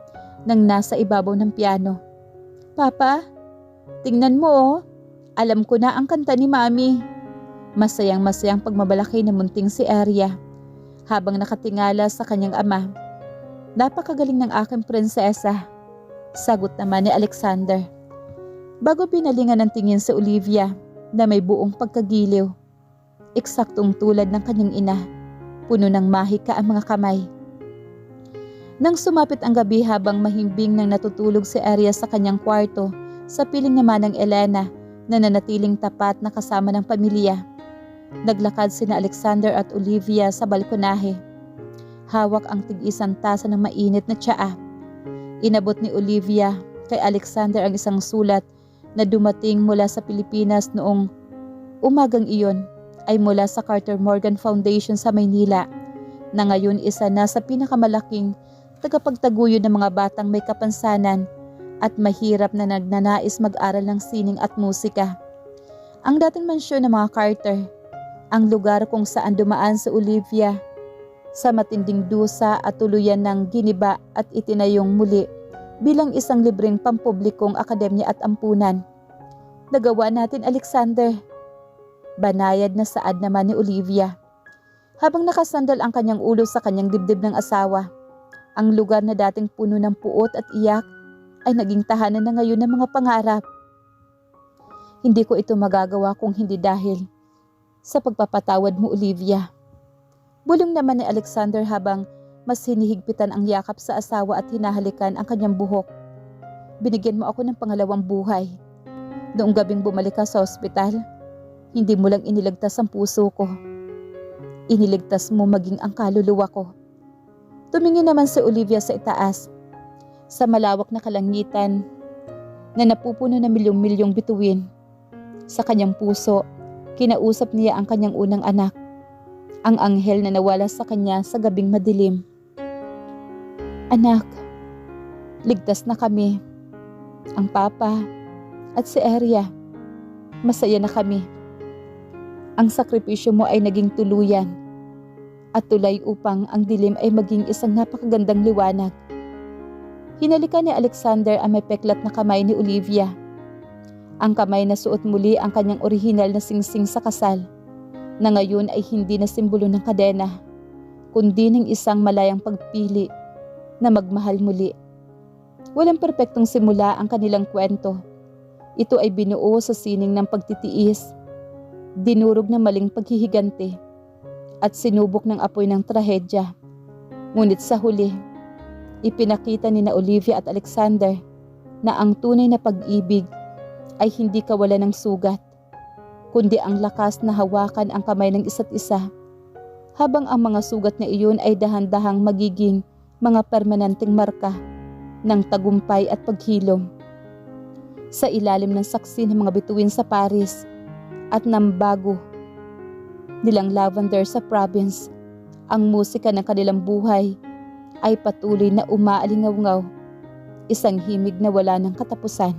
nang nasa ibabaw ng piano. Papa, tingnan mo oh, alam ko na ang kanta ni Mami. Masayang-masayang pagmabalaki na munting si Aria habang nakatingala sa kanyang ama. Napakagaling ng aking prinsesa, sagot naman ni Alexander. bago pinalingan ng tingin si Olivia na may buong pagkagiliw. Eksaktong tulad ng kanyang ina, puno ng mahika ang mga kamay. Nang sumapit ang gabi habang mahimbing nang natutulog si Arya sa kanyang kwarto, sa piling naman ng Elena na nanatiling tapat na kasama ng pamilya, naglakad sina Alexander at Olivia sa balkonahe. Hawak ang tig-isang tasa ng mainit na tsaa. Inabot ni Olivia kay Alexander ang isang sulat na dumating mula sa Pilipinas noong umagang iyon, ay mula sa Carter Morgan Foundation sa Maynila, na ngayon isa na sa pinakamalaking tagapagtaguyod ng mga batang may kapansanan at mahirap na nagnanais mag-aral ng sining at musika. Ang dating mansyon ng mga Carter, ang lugar kung saan dumaan si Olivia sa matinding dusa at tuluyan ng giniba at itinayong muli bilang isang libreng pampublikong akademya at ampunan. Nagawa natin, Alexander. Banayad na saad naman ni Olivia. Habang nakasandal ang kanyang ulo sa kanyang dibdib ng asawa, ang lugar na dating puno ng puot at iyak ay naging tahanan na ngayon ng mga pangarap. Hindi ko ito magagawa kung hindi dahil sa pagpapatawad mo, Olivia. Bulong naman ni Alexander habang mas hinihigpitan ang yakap sa asawa at hinahalikan ang kanyang buhok. Binigyan mo ako ng pangalawang buhay. Noong gabing bumalik ka sa ospital, hindi mo lang iniligtas ang puso ko. Iniligtas mo maging ang kaluluwa ko. Tumingin naman si Olivia sa itaas, sa malawak na kalangitan na napupuno ng milyong-milyong bituin. Sa kanyang puso, kinausap niya ang kanyang unang anak, ang anghel na nawala sa kanya sa gabing madilim. Anak, ligtas na kami. Ang papa at si Arya, masaya na kami. Ang sakripisyo mo ay naging tuluyan at tulay upang ang dilim ay maging isang napakagandang liwanag. Hinalikan ni Alexander ang may peklat na kamay ni Olivia. Ang kamay na suot muli ang kanyang orihinal na singsing sa kasal, na ngayon ay hindi na simbolo ng kadena, kundi ng isang malayang pagpili na magmahal muli. Walang perpektong simula ang kanilang kwento. Ito ay binuo sa sining ng pagtitiis, dinurog ng maling paghihigante, at sinubok ng apoy ng trahedya. Ngunit sa huli, ipinakita ni na Olivia at Alexander na ang tunay na pag-ibig ay hindi kawalan ng sugat, kundi ang lakas na hawakan ang kamay ng isa't isa, habang ang mga sugat na iyon ay dahan-dahang magiging mga permanenteng marka ng tagumpay at paghilom. Sa ilalim ng saksi ng mga bituin sa Paris at ng bago nilang lavender sa province, ang musika ng kanilang buhay ay patuloy na umaalingaw-ngaw, isang himig na wala ng katapusan.